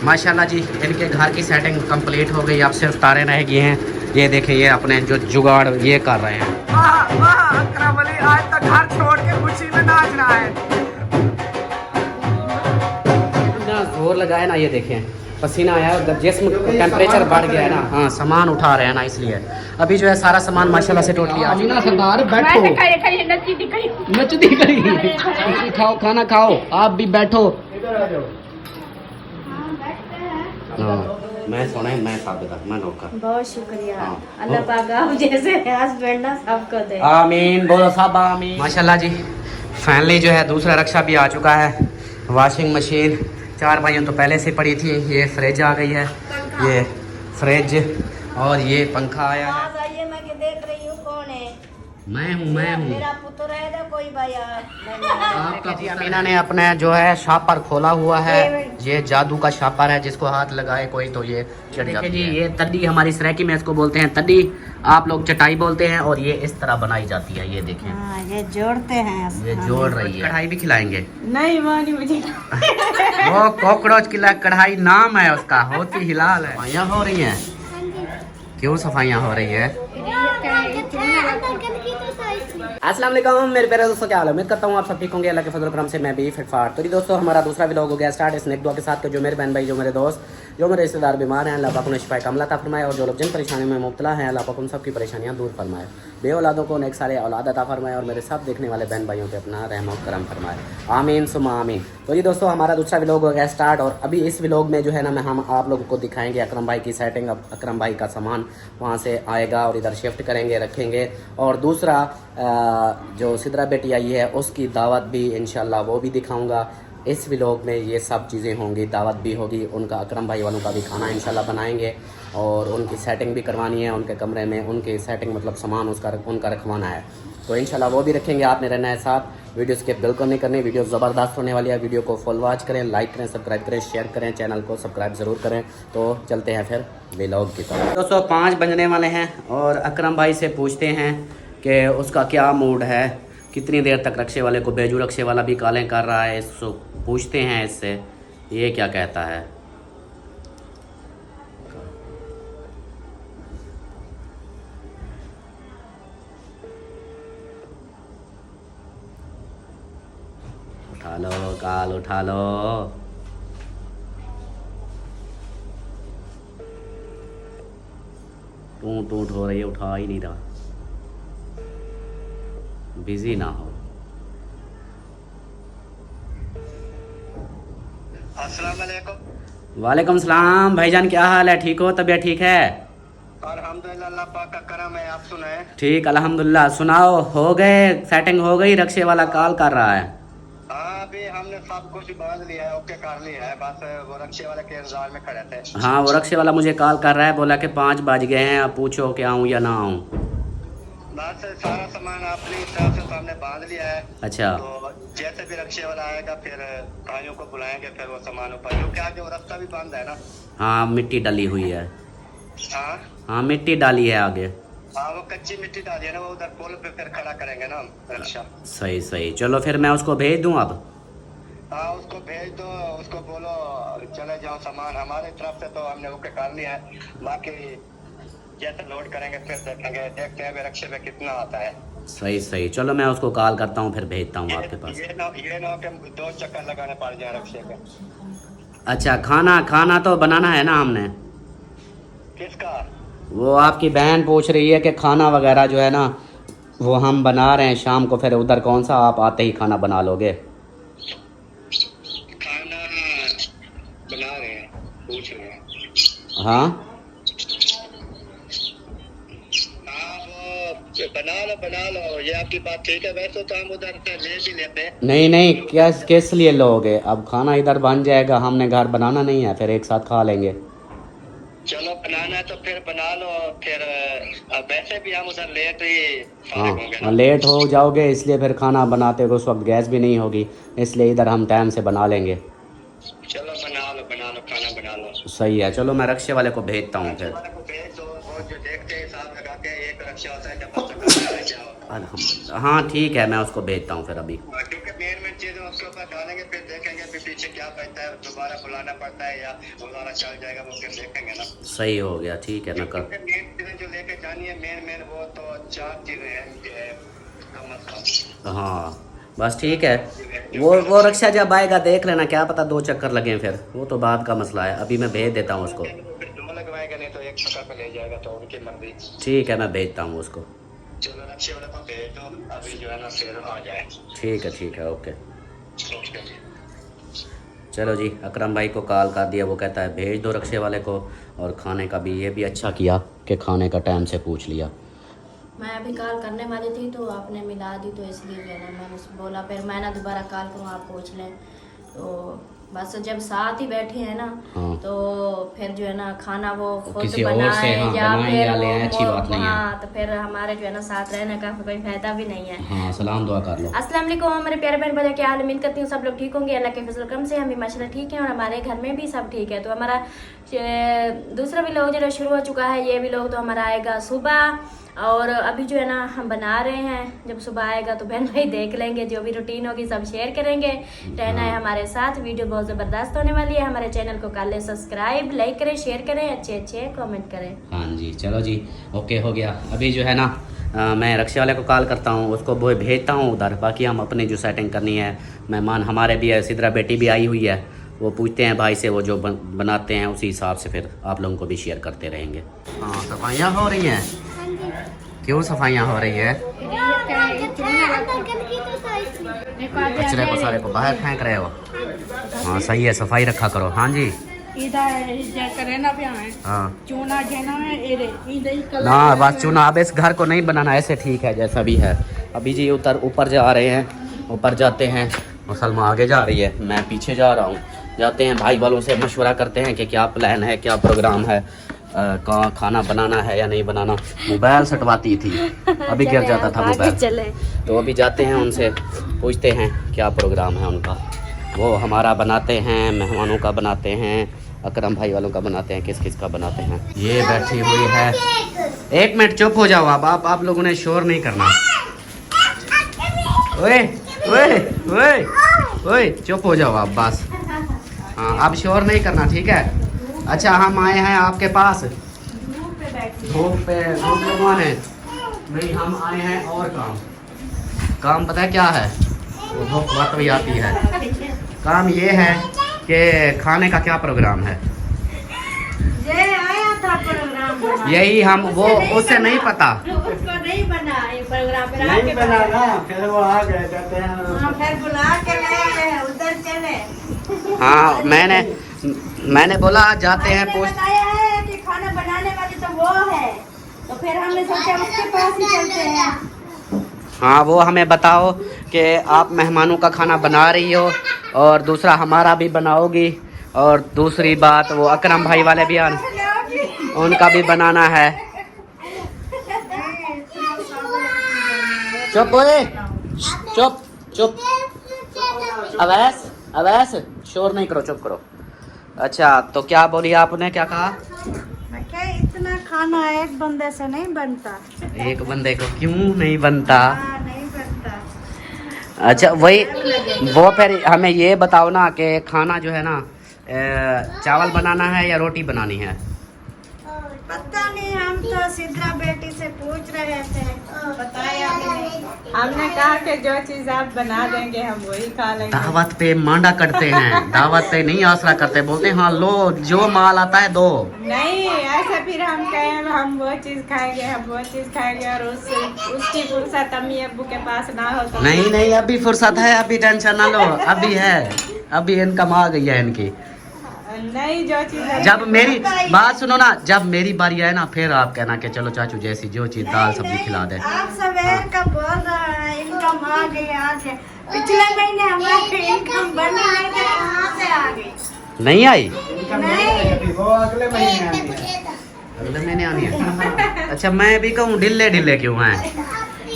माशाल्लाह जी इनके घर की सेटिंग कंप्लीट हो गई। अब सिर्फ तारे रह गए हैं। ये देखें ये अपने जो जुगाड़ ये कर रहे हैं। वाह वाह अकरम अली आज तक घर छोड़ के खुशी में नाचना है। इतना जोर लगाए ना, ये देखें पसीना आया, जिस्म टेम्परेचर बढ़ गया है ना। हाँ सामान उठा रहे हैं ना, इसलिए अभी जो है सारा सामान माशाल्लाह से टोटली आ चुका है। सरदार बैठो, नचती करी खाओ, खाना खाओ, आप भी बैठो। हाँ, मैं सुना है, मैं साबित, मैं नौकर। बहुत शुक्रिया। हाँ। अल्लाह पाक आप जैसे हस्बैंड ना सबको दे। आमीन, बोलो सब आमीन। माशाल्लाह जी फाइनली जो है दूसरा रक्षा भी आ चुका है। वॉशिंग मशीन 4 भाइयों तो पहले से पड़ी थी। ये फ्रिज आ गई है, ये फ्रिज, और ये पंखा आया है। आइए, मैं के देख रही हूँ कौन है। मैं हूँ मेरा पुत्र है ना कोई भाई आपका जी। अमीना ने अपने जो है शापर खोला हुआ है। ये जादू का शापर है, जिसको हाथ लगाए कोई तो ये चढ़ जाती है। जी ये तड्डी हमारी सरायकी में इसको बोलते हैं तड्डी, आप लोग चटाई बोलते हैं। और ये इस तरह बनाई जाती है, ये देखें। हाँ, ये जोड़ते हैं। ये जोड़ रही है। कढ़ाई भी खिलाएंगे। नहीं मानी मुझे। वो कॉकरोच की कढ़ाई नाम है उसका, होती हिलाल है। सफाइयाँ हो रही हैं। क्यों सफाइयाँ हो रही है? अस्सलाम वालेकुम मेरे प्यारे दोस्तों, क्या हाल है? उम्मीद करता हूँ आप सब ठीक होंगे। अल्लाह के फजल करम से मैं भी फिट फाट। तो दोस्तों हमारा दूसरा व्लॉग हो गया स्टार्ट इस नेक दुआ के साथ। जो मेरे बहन भाई, जो मेरे दोस्त, जो मेरे रिश्तेदार बीमार हैं, अल्लाह पाक उन्हें शिफा कामिला अता फरमाए। और जो लोग जिन परेशानियों में मुब्तला हैं, अल्लाह पाक उन सबकी परेशानियाँ दूर फरमाए। बे औलादों को नेक सारे औलाद अता फरमाए। और मेरे सब देखने वाले बहन भाइयों पे अपना रहम और करम फरमाए। आमीन सुम्मा आमीन। तो ये दोस्तों हमारा दूसरा व्लॉग हो गया स्टार्ट। और अभी इस व्लॉग में जो है ना, हम आप लोगों को दिखाएंगे अकरम भाई की सेटिंग। अब अकरम भाई का सामान वहाँ से आएगा और इधर शिफ्ट करेंगे, रखेंगे। और दूसरा जो सिद्रा बेटी आई है उसकी दावत भी इंशाल्लाह वो भी दिखाऊंगा। इस व्लॉग में ये सब चीज़ें होंगी, दावत भी होगी, उनका अकरम भाई वालों का भी खाना इंशाल्लाह बनाएंगे। और उनकी सेटिंग भी करवानी है, उनके कमरे में उनकी सेटिंग मतलब सामान उनका रखवाना है। तो इंशाल्लाह वो भी रखेंगे। आपने रहना है साथ। वीडियो स्किप बिल्कुल नहीं करनी, वीडियो ज़बरदस्त होने वाली है। वीडियो को फुल वॉच करें, लाइक करें, सब्सक्राइब करें, शेयर करें, चैनल को सब्सक्राइब ज़रूर करें। तो चलते हैं फिर व्लॉग की तरफ। दोस्तों 5 बजने वाले हैं और अकरम भाई से पूछते हैं कि उसका क्या मूड है, कितनी देर तक रक्शे वाले को भेजूँ। रक्शे वाला भी कालें कर रहा है, इसको पूछते हैं इससे ये क्या कहता है। उठा लो काल, उठा लो। टूट टूट हो रही है, उठा ही नहीं रहा। बिजी ना हो। अस्सलाम वालेकुम। वालेकुम सलाम भाईजान, क्या हाल है? ठीक हो? तबीयत ठीक है? अल्हम्दुलिल्लाह, अल्लाह पाक का करम है। आप सुनाए? ठीक अल्हम्दुलिल्लाह। सुनाओ, हो गए सेटिंग? हो गई? रक्शे वाला कॉल कर रहा है। हाँ अभी हमने सब कुछ बांध लिया है, ओके कर लिया है। बस वो रक्शे वाले के इंतजार में खड़े थे। हाँ वो रक्शे वाला मुझे कॉल कर रहा है, बोला कि 5 बज गए हैं, अब पूछो कि आऊँ या ना आऊँ। बस सारा सामान अपनी तरफ से हमने बांध लिया है। अच्छा। तो जैसे भी रक्शे वाला आएगा फिर भाइयों को बुलाएंगे, फिर वो सामान ऊपर, क्योंकि आगे वो रास्ता भी बंद है ना। हाँ मिट्टी डली हुई है। हाँ हाँ मिट्टी डाली है आगे। हाँ वो कच्ची मिट्टी डाली है ना, वो उधर पुल पे फिर खड़ा करेंगे ना रक्षा। सही सही, चलो फिर मैं उसको भेज दूँ अब। हाँ उसको भेज दो, उसको बोलो चले जाओ सामान। हमारी तरफ से तो हमने ओके कर लिया है, बाकी जैसे लोड करेंगे फिर देखेंगे, देखते हैं रक्शे में कितना आता है। सही सही, चलो मैं उसको कॉल करता हूँ, फिर भेजता हूँ आपके पास। ये ना कि 2 चक्कर लगाने पड़ जाए रक्शे के। अच्छा खाना तो बनाना है ना हमने। किसका? वो आपकी बहन पूछ रही है कि खाना वगैरह जो है ना वो हम बना रहे हैं शाम को, फिर उधर कौन सा आप आते ही खाना बना लोगे? खाना बना रहे हैं, पूछ रहे हैं। हाँ बना लो, ये आपकी बात ठीक है। वैसे तो हम उधर से ले भी लेते हैं। नहीं किस लिए लोगे? अब खाना इधर बन जाएगा, हमने घर बनाना नहीं है, फिर एक साथ खा लेंगे। चलो बनाना है तो फिर बना लो। फिर वैसे भी हम उधर लेट ही फारिग होंगे ना। लेट हो जाओगे इसलिए फिर खाना बनाते हो उस वक्त गैस भी नहीं होगी, इसलिए इधर हम टाइम से बना लेंगे। चलो बना लो खाना बना लो। सही है, चलो मैं रक्शे वाले को भेजता हूँ फिर। वाले को भेज दो, वो जो देखते हैं हिसाब लगा के एक रक्षा होता है जब अल्हम्दुलिल्लाह, हाँ ठीक है, मैं उसको भेजता हूँ फिर अभी। क्योंकि मेन चीज़ उसके डालेंगे, फिर देखेंगे फिर पीछे क्या बचता है, दोबारा बुलाना पड़ता है या बुलाना चल जाएगा, वो फिर देखेंगे ना। सही हो गया, ठीक है ना। कर मेन चीजें जो लेके जानी है, मेन वो तो 4 चीजें हैं का मसला। हाँ बस ठीक है। वो रक्षा जब आएगा देख लेना, क्या पता 2 चक्कर लगे फिर, वो तो बाद का मसला है। अभी मैं भेज देता हूँ उसको। फिर 2 लगवाएगा, नहीं तो 1 चक्कर पे ले जाएगा, तो उनकी मर्जी। ठीक है, मैं भेजता हूँ उसको। चलो रक्षा वाले को भेज दो, अभी जो है ना फिर आ जाए। ठीक है, ओके। चलो जी, अकरम भाई को कॉल कर दिया, वो कहता है भेज दो रक्षे वाले को। और खाने का भी ये भी अच्छा किया कि खाने का टाइम से पूछ लिया। मैं अभी कॉल करने वाली थी तो आपने मिला दी, तो इसलिए जो है ना मैंने बोला फिर मैं ना दोबारा कॉल करूँ, आप पूछ लें। तो बस जब साथ ही बैठे हैं ना, हाँ। तो फिर जो है ना खाना वो खुद किसी और से, बनाए हाँ, या बनाए फिर या ले आए, अच्छी बात नहीं है। हाँ, तो फिर हमारे जो है ना साथ रहने का कोई फायदा भी नहीं है। हाँ, सलाम दुआ कर लो। अस्सलाम वालेकुम हमारे प्यारे बहन भाई, क्या हाल है? उम्मीद करती हूँ सब लोग ठीक होंगे, अल्लाह के फजल करम से हम भी माशाल्लाह ठीक हैं और हमारे घर में भी सब ठीक है। तो हमारा दूसरा भी लोग जो शुरू हो चुका है, ये भी लोग तो हमारा आएगा सुबह। और अभी जो है ना हम बना रहे हैं, जब सुबह आएगा तो बहन भाई देख लेंगे, जो भी रूटीन होगी सब शेयर करेंगे। रहना है हमारे साथ, वीडियो बहुत ज़बरदस्त होने वाली है। हमारे चैनल को कर ले सब्सक्राइब, लाइक करें, शेयर करें, अच्छे कमेंट करें। हाँ जी, चलो जी, ओके हो गया। अभी जो है ना मैं रक्षा वाले को कॉल करता हूँ, उसको वो भेजता हूँ उधर। बाकी हम अपनी जो सेटिंग करनी है, मेहमान हमारे भी है, सिद्रा बेटी भी आई हुई है, वो पूछते हैं भाई से, वो जो बनाते हैं उसी हिसाब से फिर आप लोगों को भी शेयर करते रहेंगे। हाँ, सफाइयाँ हो रही हैं। क्यों सफाइयाँ हो रही है? कचरे को सारे को बाहर फेंक रहे हो? हाँ सही है, सफाई रखा करो। हाँ जी, हाँ ना, बस चुना। अब इस घर को नहीं बनाना, ऐसे ठीक है जैसा भी है। अभी जी ऊपर जा रहे हैं, ऊपर जाते हैं। मुसलमान आगे जा रही है, मैं पीछे जा रहा हूँ। जाते हैं, भाई वालों से मशवरा करते हैं कि क्या प्लान है, क्या प्रोग्राम है, कहाँ खाना बनाना है या नहीं बनाना। मोबाइल सटवाती थी, अभी गिर जाता था मोबाइल। तो अभी जाते हैं, उनसे पूछते हैं क्या प्रोग्राम है उनका। वो हमारा बनाते हैं, मेहमानों का बनाते हैं, अकरम भाई वालों का बनाते हैं, किस किस का बनाते हैं। ये बैठी हुई है। 1 मिनट चुप हो जाओ आप लोगों ने शोर नहीं करना। ओए ओए ओए ओए, चुप हो जाओ आप बस। हाँ, अब शोर नहीं करना, ठीक है? अच्छा, हम आए हैं आपके पास धूप पे है। नहीं, हम आए हैं और काम पता है क्या है? वो धूप बात भी आती है। काम ये है कि खाने का क्या प्रोग्राम है, ये आया था प्रोग्राम, यही हम वो उससे नहीं पता। उसको नहीं बना ये प्रोग्राम, नहीं बना ना, फिर वो आ गए, कहते हैं फिर बुला के ले गए, उधर चले। हाँ, मैंने बोला जाते हैं आपने बताया है कि खाना बनाने वाली तो वो है, तो फिर हमने सोचा उसके पास ही चलते हैं। हाँ, वो हमें बताओ कि आप मेहमानों का खाना बना रही हो, और दूसरा हमारा भी बनाओगी, और दूसरी बात वो अकरम भाई वाले भी उनका भी बनाना है। चुप ओए, चुप। अवैस शोर नहीं करो, चुप करो। अच्छा, तो क्या बोली आपने, क्या कहा? इतना खाना एक बंदे से नहीं बनता। एक बंदे को क्यों नहीं बनता? नहीं बनता। अच्छा, वो फिर हमें ये बताओ ना कि खाना जो है ना, चावल बनाना है या रोटी बनानी है? पता नहीं, हम तो सिद्रा बेटी से पूछ रहे थे, बताया नहीं। हमने कहा कि जो चीज आप बना देंगे हम वही खा लेंगे। दावत पे मांडा करते हैं, दावत पे नहीं आसरा करते, बोलते हैं हाँ लो, जो माल आता है दो। नहीं, ऐसा फिर हम कहें हम वो चीज खाएंगे, हम वो चीज खाएंगे, और उसकी फुर्सत अम्मी अब्बू के पास ना हो तो। नहीं, अभी फुर्सत है, अभी टेंशन ना लो, अभी है, अभी इनकम आ गई है इनकी। नहीं, जो चीज जब मेरी बात सुनो ना, जब मेरी बारी आए ना, फिर आप कहना कि चलो चाचू जैसी जो चीज दाल सब्जी खिला दे। आप सवेर का बोल रहा है, इनकम आ गई। पिछले महीने हमारी इनकम बनी नहीं थी, कहाँ से आ गई? नहीं आई, वो अगले महीने आनी है। अगले महीने आनी है। अच्छा, मैं भी कहूँ ढिल्ले क्यों हैं?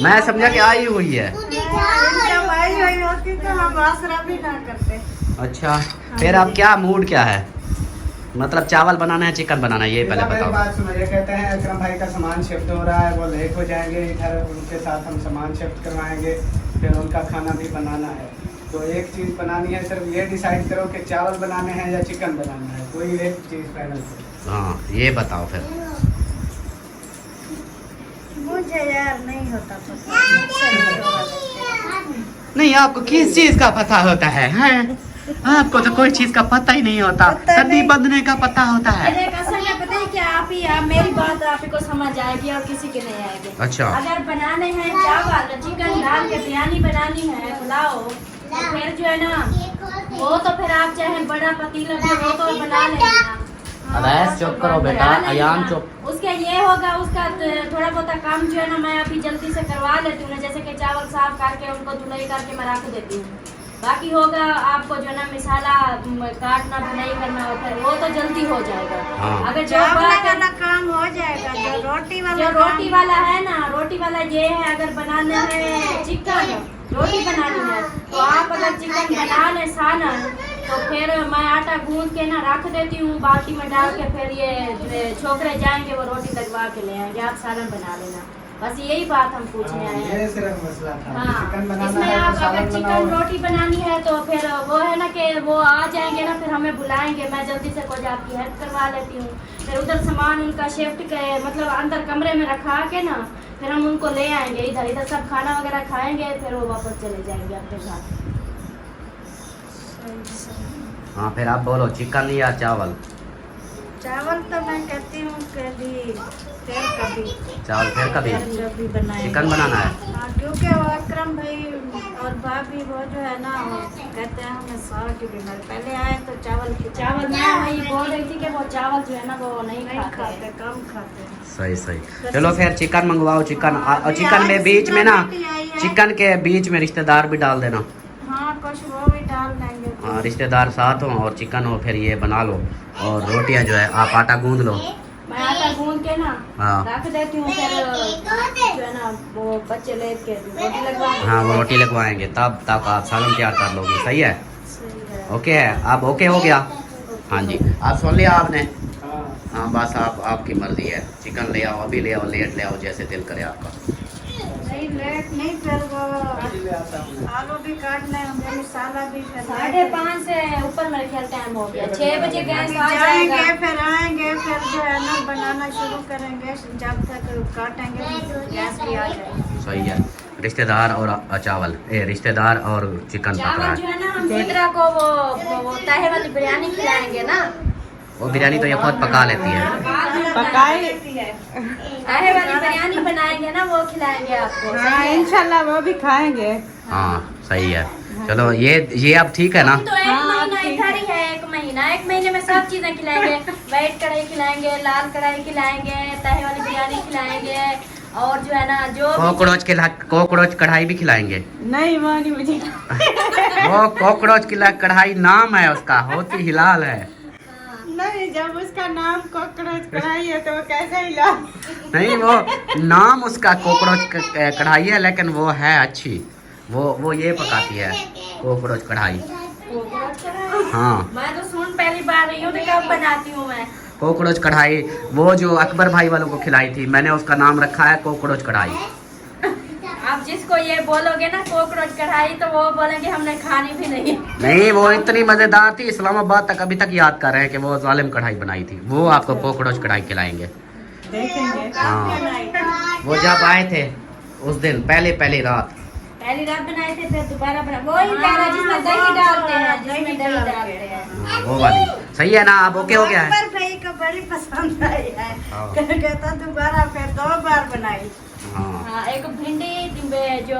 मैं समझा कि आई हुई है। इनकम आई हुई होती तो हम आसरा भी ना करते। अच्छा, फिर अब क्या मूड क्या है? मतलब चावल बनाना है, चिकन बनाना है, ये पहले मेरी बताओ। बात सुनो, ये कहते हैं अकरम भाई का सामान शिफ्ट हो रहा है, वो लेट हो जाएंगे इधर, उनके साथ हम सामान शिफ्ट करवाएंगे, फिर उनका खाना भी बनाना है। तो एक चीज बनानी है, सिर्फ ये डिसाइड करो कि चावल बनाने हैं या चिकन बनाना है, कोई एक चीज फाइनल करो। हाँ ये बताओ फिर। मुझे यार नहीं होता पता। नहीं आपको किस चीज का पता होता है हैं? आपको तो कोई चीज का पता ही नहीं होता, सदी बंधने का पता होता है। अरे असल में पता है क्या, आप मेरी बात आप ही को समझ आएगी और किसी के नहीं आएगी। अच्छा। अगर बनाने हैं चावल चिकन डाल के बिरयानी बनानी है पुलाव, तो फिर जो है ना वो तो फिर आप चाहे बड़ा पतीला भी वो तो बना लेंगे ना। अवैस चुप करो बेटा, अयान चुप। उसका ये होगा, उसका थोड़ा बहुत काम जो है ना मैं अभी जल्दी से करवा लेती हूँ ना, जैसे कि चावल साफ करके उनको धुलाई करके मैं रख देती हूँ। बाकी होगा आपको जो है ना मसाला काटना भुनाई करना हो, फिर वो तो जल्दी हो जाएगा। हाँ। अगर जो वाला काम हो जाएगा, जो रोटी वाला है ना, रोटी वाला ये है, अगर बनाना है चिकन रोटी बनानी है तो आप अगर चिकन बना ले सालन, तो फिर मैं आटा गूंद के ना रख देती हूँ बाल्टी में डाल के, फिर ये छोकरे जाएंगे वो रोटी लगवा के ले आएंगे, आप सालन बना लेना। बस यही बात हम पूछने आए हैं। ये सिर्फ मसला था। हाँ, चिकन बनाना इसमें है आप तो अगर सालन चिकन बनाओ। रोटी बनानी है तो फिर वो है ना कि वो आ जाएंगे ना, फिर हमें बुलाएंगे, मैं जल्दी से कुछ आपकी हेल्प करवा लेती हूँ। फिर उधर सामान उनका शिफ्ट के मतलब अंदर कमरे में रखा के ना, फिर हम उनको ले आएंगे इधर सब खाना वगैरह खाएंगे, फिर वो वापस चले जाएंगे अपने साथ। हाँ फिर आप बोलो चिकन या चावल? चावल तो मैं कहती हूँ कभी फिर कभी चावल फिर कभी कभी बनाए। चिकन बनाना है। हाँ, क्योंकि वो अकरम भाई और भाभी वो जो है ना वो कहते हैं हमें साग की बीमारी, पहले आए तो चावल मैं वही बोल रही थी कि वो चावल जो है ना वो नहीं खाते, कम खाते हैं। सही सही। चलो फिर चिकन मंगवाओ। चिकन और चिकन में बीच में ना, चिकन के बीच में रिश्तेदार भी डाल देना। हाँ कुछ वो भी डाल देंगे। हाँ रिश्तेदार साथ हो और चिकन हो, फिर ये बना लो। और रोटियां जो है आप आटा गूंद लो। मैं आटा गूंद के ना हाँ। रख देती हूँ, फिर जो है ना वो बच्चे लेके रोटी लगवा देंगे। हाँ वो रोटी लगवाएंगे, तब तक आप सालन तैयार कर लोगे। सही है? ओके है, अब ओके हो गया। हाँ जी आप सुन लिया आपने? हाँ। हाँ बस आपकी मर्जी है, चिकन ले आओ, अभी ले आओ, लेट ले आओ, जैसे दिल करे आपका। नहीं लेट नहीं, फिर वो ले आता हूँ। आलू भी काटने होंगे, मसाला भी फिर 5:30 से ऊपर मेरे ख्याल टाइम हो गया। 6 बजे गैस आ जाएंगे, जाएगा। फिर आएंगे, फिर जो है ना बनाना शुरू करेंगे, जब तक काटेंगे गैस भी आ जाएगी। सही है। रिश्तेदार और चावल, रिश्तेदार और चिकन पक रहा चावल जो है। है ना हम चित्रा को वो तहे वाली बिरयानी खिलाएंगे ना। वो बिरयानी तो ये खुद पका लेती है। तहे वाली बिरयानी बनाएंगे ना, वो खिलाएंगे आपको। हाँ इंशाल्लाह वो भी खाएंगे। हाँ सही है। चलो ये अब ठीक है ना? तो एक महीना इधर ही है, एक महीने में सब चीजें खिलाएंगे। वाइट कढ़ाई खिलाएंगे, लाल कढ़ाई खिलाएंगे, तहे वाली बिरयानी खिलाएंगे, और जो है ना जो कॉकरोच कढ़ाई भी खिलाएंगे। नहीं वो नहीं मुझे वो कॉकरोच की कढ़ाई नाम है उसका, होती हिलाल है। नहीं, जब उसका नाम कॉकरोच कढ़ाई है तो वो कैसे हिला? नहीं वो नाम उसका कॉकरोच कढ़ाई है, लेकिन वो है अच्छी। वो ये पकाती है कॉकरोच कढ़ाई। हाँ मैं तो सुन पहली बार रही हूँ, तो कब बनाती हूँ मैं। कॉकरोच कढ़ाई वो जो अकबर भाई वालों को खिलाई थी, मैंने उसका नाम रखा है कॉकरोच कढ़ाई। आप जिसको ये बोलोगे ना कॉकरोच कढ़ाई, तो वो बोलेंगे हमने खानी भी नहीं। नहीं वो इतनी मजेदार थी, इस्लामाबाद तक अभी तक याद कर रहे हैं कि वो जालिम कढ़ाई बनाई थी। वो आपको कॉकरोच कढ़ाई खिलाएंगे। देखेंगे। हाँ वो जब आए थे उस दिन पहली रात बनाए थे, फिर दोबारा बना वही पहला जिसमें दही डालते हैं, जिसमें दही डालते हैं। वो वाली। सही है ना? अब ओके हो गया है? पर भाई को बड़ी पसंद आई है, हाँ। कहता दोबारा फिर 2 बार बनाई। हाँ हाँ, एक भिंडी जो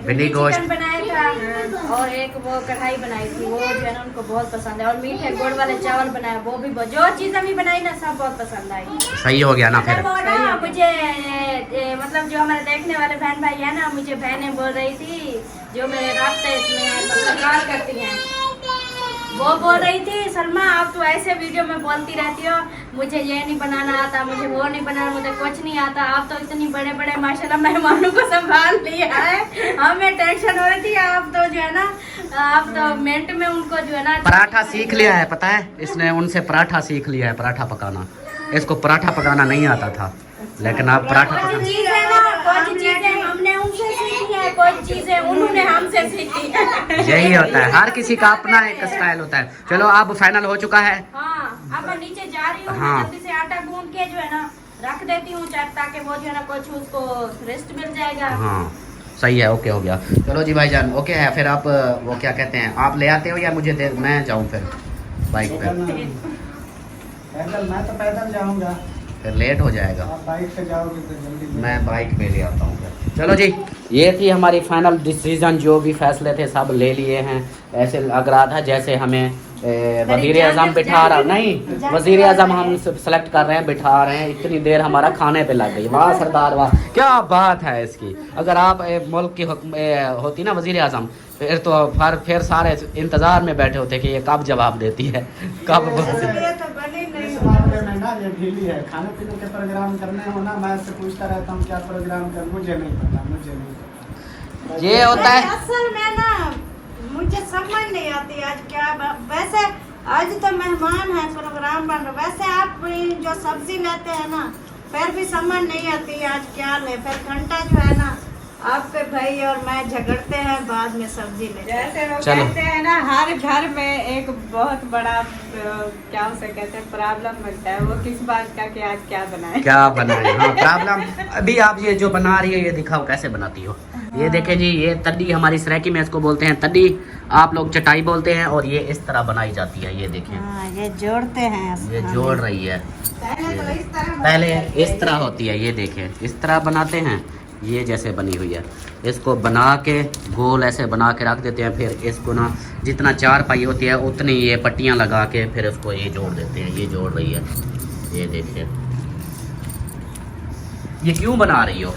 भिंडी गोश्त चिकन बनाया था, और एक वो कढ़ाई बनाई थी, वो जो है ना उनको बहुत पसंद है। और मीठे गुड़ वाले चावल बनाए, वो भी जो चीज़ अभी बनाई ना सब बहुत पसंद आई। सही हो गया ना फिर? वो ना मुझे मतलब जो हमारे देखने वाले बहन भाई है ना, मुझे बहनें बोल रही थी जो मेरे रास्ते इसमें सरकार करती हैं, वो बोल रही थी सलमा आप तो ऐसे वीडियो में बोलती रहती हो, मुझे ये नहीं बनाना आता, मुझे वो नहीं बनाना, मुझे कुछ नहीं आता। आप तो इतनी बड़े बड़े माशाल्लाह मेहमानों को संभाल लिया है, हमें टेंशन हो रही थी। आप तो जो है ना, आप तो मिनट में उनको जो है ना पराठा सीख लिया है। पता है इसने उनसे पराठा सीख लिया है, पराठा पकाना। इसको पराठा पकाना नहीं आता था, लेकिन आप पराठा कुछ चीजें हमने उनसे सीखी है, कोई चीजें उन्होंने हमसे सीखी है। यही होता है, हर किसी का अपना एक स्टाइल होता है। चलो अब फाइनल हो चुका है। हाँ, अब मैं नीचे जा रही हूँ। हाँ। जल्दी से आटा गूंद के जो है ना रख देती हूँ ताकि वो जो है ना कुछ उसको रेस्ट मिल जाएगा। हाँ सही है, ओके हो गया। चलो जी भाईजान, ओके है। फिर आप वो क्या कहते हैं, आप ले आते हो या मुझे दे, मैं जाऊँ फिर बाइक पे? पैदल, मैं तो पैदल जाऊंगा, फिर लेट हो जाएगा। आप बाइक पे जाओगे तो जल्दी। मैं बाइक पे ले आता हूँ फिर। चलो जी, ये थी हमारी फाइनल डिसीजन। जो भी फैसले थे सब ले लिए हैं। ऐसे लग रहा था जैसे हमें वज़ीर आज़म बिठा रहा, नहीं वज़ीर आज़म हम सेलेक्ट कर रहे हैं, बिठा रहे हैं। इतनी देर हमारा खाने पे लग गई। वाह सरदार वाह, क्या बात है इसकी। अगर आप मुल्क की होती ना वज़ीर आज़म, फिर तो फिर सारे इंतज़ार में बैठे होते कि ये कब जवाब देती है, कब। इस मामले में ना ये ढीली है। खाने पीने के प्रोग्राम करने हो ना, मैं इससे पूछता रहता हूँ क्या प्रोग्राम कर, मुझे नहीं पता। ये होता है असल में ना मुझे समझ नहीं आती आज क्या वैसे आज तो मेहमान है, प्रोग्राम बन रहा। वैसे आप जो सब्जी लेते हैं ना, फिर भी समझ नहीं आती आज क्या ले। फिर घंटा जो है ना आपके भाई और मैं झगड़ते हैं, बाद में सब्जी ले। जैसे वो चलो। कहते हैं ना, हर घर में एक बहुत बड़ा क्या उसे कहते हैं प्रॉब्लम मिलता है। वो किस बात का कि आज क्या बनाए, क्या बनाए। हाँ प्रॉब्लम। अभी आप ये जो बना रही है ये दिखाओ कैसे बनाती हो। ये देखें जी, ये तड्डी हमारी सराइकी में इसको बोलते हैं तड्डी, आप लोग चटाई बोलते हैं। और ये इस तरह बनाई जाती है, ये देखें। हाँ, ये जोड़ते हैं। ये जोड़ रही है। पहले इस तरह होती है, ये देखें इस तरह बनाते हैं। ये जैसे बनी हुई है, इसको बना के गोल ऐसे बना के रख देते हैं। फिर इसको ना जितना चार पाई होती है उतनी ये पट्टियाँ लगा के फिर इसको ये जोड़ देते हैं। ये जोड़ रही है, ये देखिए। ये क्यों बना रही हो?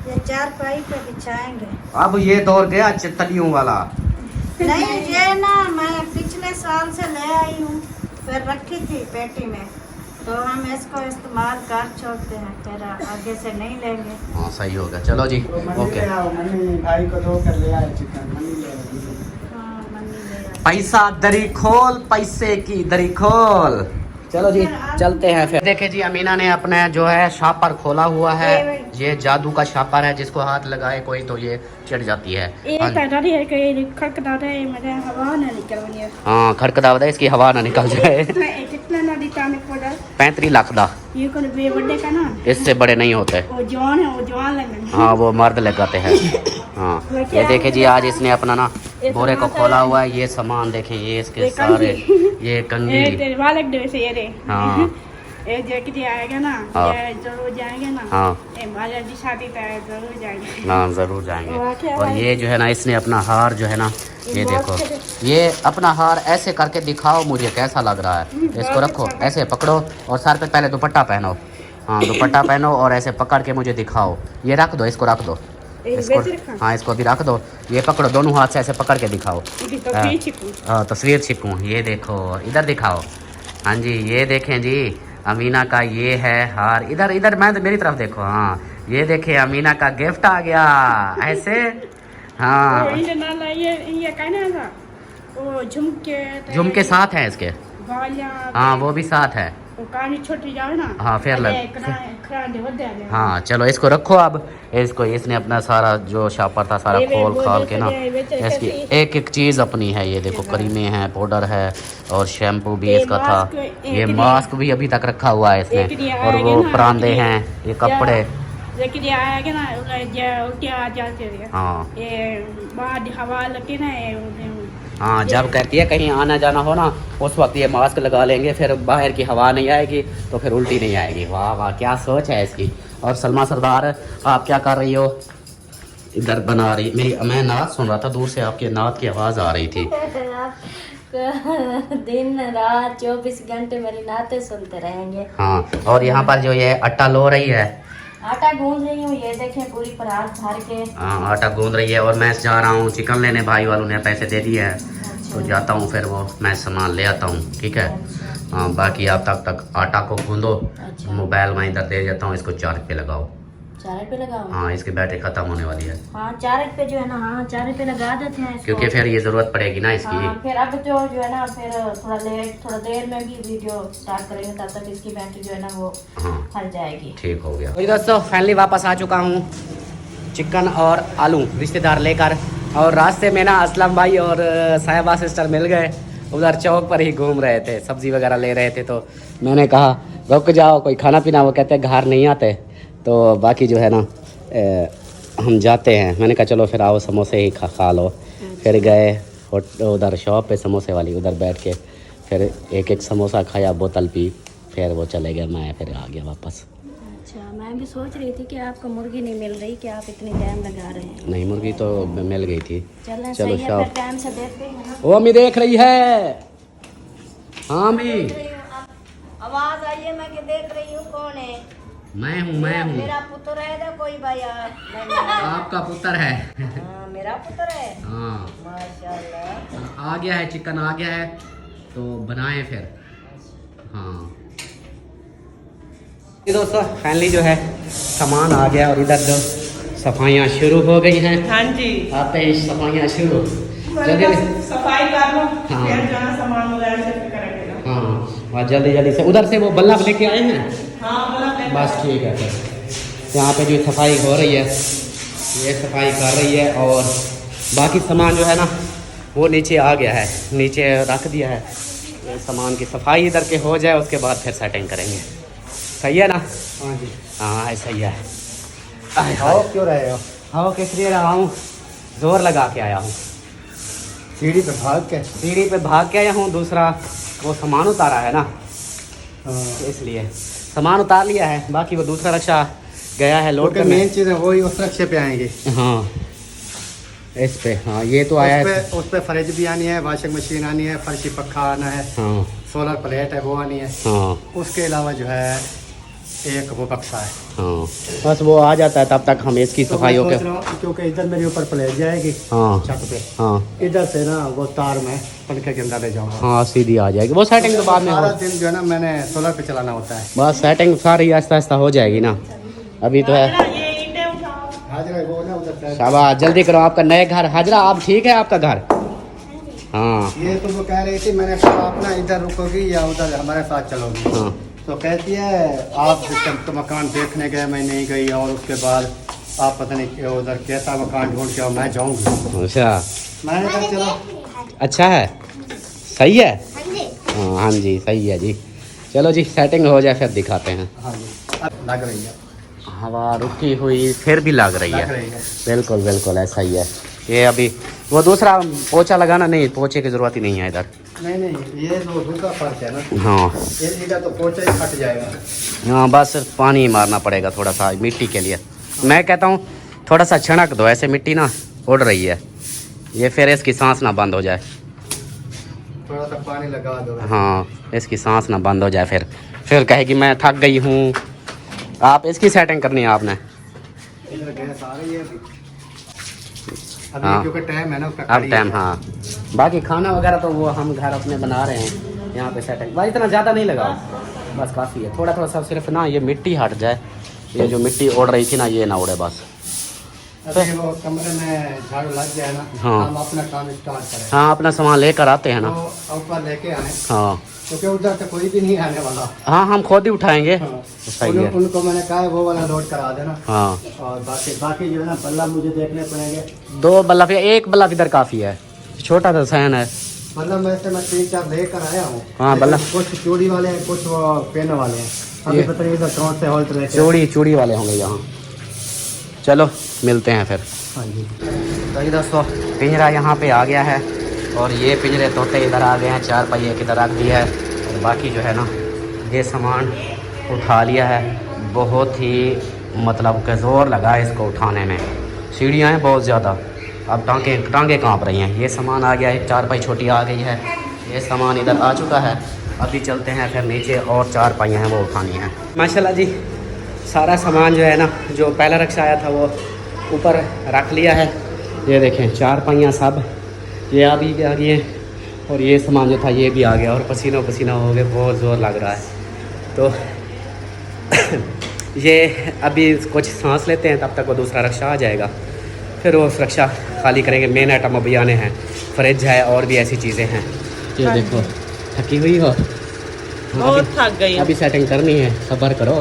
ये चार पाई पे बिछाएंगे। अब ये दौर गया तलियों वाला। नहीं, ये ना मैं पिछले साल से ले आई हूँ, फिर रखी थी पेटी में, तो हम इसको इस्तेमाल कर छोड़ते हैं, फिर आगे से नहीं लेंगे। हाँ सही होगा। चलो जी ओके। मनी भाई को धो कर ले आए चिकन, मनी ले आए। हाँ, मनी ले आई। पैसा दरी खोल, पैसे की दरी खोल। चलो जी चलते हैं फिर। देखिए जी, अमीना ने अपने जो है शापर खोला हुआ है। ये जादू का शापर है, जिसको हाथ लगाए कोई तो ये चिढ़ जाती है। हाँ खड़खड़ावत है, इसकी हवा ना निकल जाए। 35 लाख दा, इससे बड़े नहीं होते। हाँ वो मर्द लगाते हैं। हाँ ये देखे जी, आज इसने अपना ना बोरे को खोला हुआ है। ये सामान देखें, ये इसके सारे, ये कंघी। हाँ आएगा ना, हाँ। ये जरूर जाएंगे ना। हाँ शादी जरूर जाएंगे। हाँ ज़रूर जाएंगे। और ये जो है ना, इसने अपना हार जो है ना, ये देखो, ये अपना हार ऐसे करके दिखाओ मुझे कैसा लग रहा है। इसको रखो, ऐसे पकड़ो और सर पे पहले दुपट्टा पहनो। हाँ दुपट्टा पहनो और ऐसे पकड़ के मुझे दिखाओ। ये रख दो, इसको रख दो, इसको। हाँ इसको भी रख दो। ये पकड़ो, दोनों हाथ से ऐसे पकड़ के दिखाओ। हाँ तस्वीर छिपूँ। ये देखो, इधर दिखाओ। हाँ जी ये देखें जी, अमीना का ये है हार। इधर इधर मैं मेरी तरफ देखो। हाँ ये देखे, अमीना का गिफ्ट आ गया ऐसे। हाँ झुमके साथ हैं इसके। हाँ वो भी साथ है। छोटी जाओ ना। हाँ फिर लग। हाँ चलो इसको रखो। अब इसको, इसने अपना सारा जो शापर था सारा खोल खाल के ना, इसकी एक एक चीज़ अपनी है। ये देखो क्रीमें हैं, पाउडर है और शैम्पू भी इसका था। ये मास्क भी अभी तक रखा हुआ है इसने। और वो परांदे हैं, ये कपड़े। हाँ जब कहती है कहीं आना जाना हो ना, उस वक्त ये मास्क लगा लेंगे, फिर बाहर की हवा नहीं आएगी तो फिर उल्टी नहीं आएगी। वाह वाह क्या सोच है इसकी। और सलमा सरदार आप क्या कर रही हो? इधर बना रही मेरी, मैं नात सुन रहा था, दूर से आपकी नात की आवाज़ आ रही थी। दिन रात 24 घंटे मेरी नाते सुनते रहेंगे। हाँ और यहाँ पर जो ये आटा लो रही है, आटा गूंद रही हूँ। ये देखें पूरी परात भर के। हाँ आटा गूंद रही है। और मैं जा रहा हूँ चिकन लेने, भाई वालों ने पैसे दे दिए हैं। तो जाता हूँ, फिर वो मैं सामान ले आता हूँ, ठीक है। हाँ बाकी आप तक आटा को गूंदो। मोबाइल मैं इधर दे जाता हूँ, इसको चार्ज पे लगाओ। चार्ज पे लगाओ? हाँ इसकी बैटरी खत्म होने वाली है। हाँ चार्ज पे जो है ना, हाँ चार्ज पे लगा देते हैं इसको। क्योंकि फिर ये ज़रूरत पड़ेगी ना इसकी। हाँ, फिर अब जो है ना, फिर थोड़ा देर में भी वीडियो स्टार्ट करेंगे, तब तक इसकी बैटरी जो है ना वो हाँ हल जाएगी। ठीक हो गया। तो दोस्तों फाइनली वापस आ चुका हूँ। चिकन और आलू रिश्तेदार लेकर, और रास्ते में ना असलम भाई और साहिबा सिस्टर मिल गए, उधर चौक पर ही घूम रहे थे, सब्ज़ी वगैरह ले रहे थे। तो मैंने कहा रुक जाओ कोई खाना पीना, वो कहते घर नहीं आते। तो बाकी जो है ना हम जाते हैं। मैंने कहा चलो फिर आओ समोसे ही खा लो। फिर गए उधर शॉप पे समोसे वाली, उधर बैठ के फिर एक एक समोसा खाया, बोतल पी, फिर वो चले गए, मैं फिर आ गया वापस। अच्छा, मैं भी सोच रही थी कि आपको मुर्गी नहीं मिल रही, कि आप इतनी टाइम लगा रहे हैं। नहीं, मुर्गी तो मिल गई थी। चलो चलो सही है, शॉप। फिर टाइम से देखते हैं। वो अम्मी देख रही है। हाँ अम्मी, आवाज आई है, मैं देख रही हूँ कौन है। मैं हूँ मेरा पुत्र है ना कोई भाई? आपका पुत्र है। मेरा पुत्र है। हाँ, माशाल्लाह। आ गया है, चिकन आ गया है, तो बनाए फिर। हाँ ये दोस्तों फाइनली जो है सामान आ गया, और इधर जो सफाइयाँ शुरू हो गई हैं। हाँ जी, आते ही सफाइयाँ शुरू। जल्दी सफाई कर लो, हाँ। फिर जहाँ सामान वगैरह चेक करेंगे ना। हाँ, और जल्दी जल्दी से उधर से वो बल्लभ लेके आए हैं। हाँ बोला मैं। बस ठीक है। फिर यहाँ पे जो सफाई हो रही है, ये सफाई कर रही है, और बाकी सामान जो है ना वो नीचे आ गया है, नीचे रख दिया है। ये सामान की सफाई इधर के हो जाए, उसके बाद फिर सेटिंग करेंगे। सही है ना? हाँ जी। हाँ सही है। आओ क्यों रहे हो? हाँ किस लिए रहा हूँ, जोर लगा के आया हूँ। सीढ़ी पे भाग के? सीढ़ी पे भाग के आया हूँ, दूसरा वो सामान उतारा है ना, हाँ। इसलिए सामान उतार लिया है। बाकी वो दूसरा रक्षा गया है लोड करने। मेन चीज़ है वही उस रक्षे पे आएंगे। हाँ इस पे, हाँ ये तो आया है। उस पे फ्रिज भी आनी है, वॉशिंग मशीन आनी है, फर्शी पक्का आना है, हाँ सोलर प्लेट है वो आनी है। हाँ उसके अलावा जो है एक वो बक्सा है। हाँ, बस वो आ जाता है, तब तक हम इसकी तो सफाई मैं होके। सोच रहा हूँ, क्योंकि इधर मेरे ऊपर प्लेट जाएगी हाँ छत पे, हाँ इधर से ना वो तार में पंखे के अंदर ले जाऊँगा। हाँ सीधी आ जाएगी, वो सेटिंग तो बाद में सारा हो। दिन जो है ना मैंने सोलर पे चलाना होता है। बस सेटिंग सारी आहिस्ता आहिस्ता हो जाएगी ना, अभी तो है। ये ईंटें उठाओ। हाजिर वो ना उधर से। शाबाश, जल्दी करो, आपका नए घर। हाजरा आप ठीक है, आपका घर? हाँ ये तो वो कह रही थी, मैंने कहा आप ना इधर रुकोगी या उधर हमारे साथ चलोगी? हाँ तो कहती है आप तो मकान देखने गए, मैं नहीं गई, और उसके बाद आप पता नहीं उधर कैसा मकान ढूंढ के और मैं जाऊंगी। अच्छा, मैंने कहा चलो। अच्छा है, सही है। हाँ हाँ जी सही है जी। चलो जी सेटिंग हो जाए फिर दिखाते हैं। हाँ जी, अब लग रही है, हवा रुकी हुई फिर भी लग रही लग है। रही है। बिल्कुल बिल्कुल ऐसा ही है। ये अभी वो दूसरा पोछा लगाना नहीं, पोछे की ज़रूरत ही नहीं है इधर। नहीं नहीं, ये जो दूसरा फर्क है ना, हाँ ये इधर तो पोछा ही फट जाएगा। हाँ, बस सिर्फ पानी ही मारना पड़ेगा थोड़ा सा मिट्टी के लिए। मैं कहता हूँ थोड़ा सा छिड़क दो, ऐसे मिट्टी ना उड़ रही है, ये फिर इसकी सांस ना बंद हो जाए। थोड़ा सा पानी लगा दो। हाँ, इसकी सांस ना बंद हो जाए, फिर कहेगी मैं थक गई हूँ। आप इसकी सेटिंग करनी है आपने। इधर गैस आ रही है अभी, हाँ। क्योंकि टाइम है ना उसका। अब टाइम, हाँ। बाकी खाना वगैरह तो वो हम घर अपने बना रहे हैं, यहाँ पे सेटिंग भाई इतना ज़्यादा नहीं लगाओ, बस काफ़ी है। थोड़ा थोड़ा सा सिर्फ ना ये मिट्टी हट जाए, ये जो मिट्टी उड़ रही थी ना ये ना उड़े बस। अभी वो कमरे में झाड़ू लग गया ना, हाँ। हम अपना काम स्टार्ट करें। हाँ, अपना सामान लेकर आते हैं ना। तो ऊपर लेके आए, हाँ क्योंकि उधर से कोई भी नहीं आने वाला। हाँ, हम खुद ही उठाएंगे। हाँ। तो सही है। उनको मैंने कहा है वो वाला लोड करा देना। हाँ, और बाकी जो है ना बल्ला मुझे देखने पड़ेंगे। 2 बल्ब या 1 बल्ब इधर काफ़ी है, छोटा सा सहन है। बल्ला में से मैं 3-4 लेकर आया हूँ। हाँ, बल्ला। कुछ चूड़ी वाले हैं, कुछ वो पेन वाले हैं। अभी ये- बताइए इधर कौन से होल्ट रहते हैं। चूड़ी वाले होंगे यहाँ। चलो मिलते हैं फिर। हाँ जी। तो ये दोस्तों पिंजरा यहाँ पे आ गया है, और ये पिंजरे तोते इधर आ गए हैं, 4 पहिए की इधर रख दिया है, और बाकी जो है ना ये सामान उठा लिया है। बहुत ही मतलब कि ज़ोर लगा है इसको उठाने में, सीढ़ियाँ हैं बहुत ज़्यादा, अब टांगे काँप रही हैं। ये सामान आ गया है, 4 पाई छोटी आ गई है, ये सामान इधर आ चुका है। अभी चलते हैं फिर नीचे, और 4 पाइयाँ हैं वो उठानी हैं। माशाल्लाह जी सारा सामान जो है ना, जो पहला रक्षा आया था वो ऊपर रख लिया है। ये देखें 4 पाइयाँ सब ये अभी आ गई हैं, और ये सामान जो था ये भी आ गया, और पसीना पसीना हो गया, बहुत ज़ोर लग रहा है। तो ये अभी कुछ सांस लेते हैं, तब तक वो दूसरा रक्षा आ जाएगा, फिर वो रक्षा खाली करेंगे। मेन आइटम अभी आने हैं, फ्रिज है और भी ऐसी चीज़ें हैं। ये देखो थकी हुई हो, बहुत थक गई। अभी सेटिंग करनी है, सब्र करो,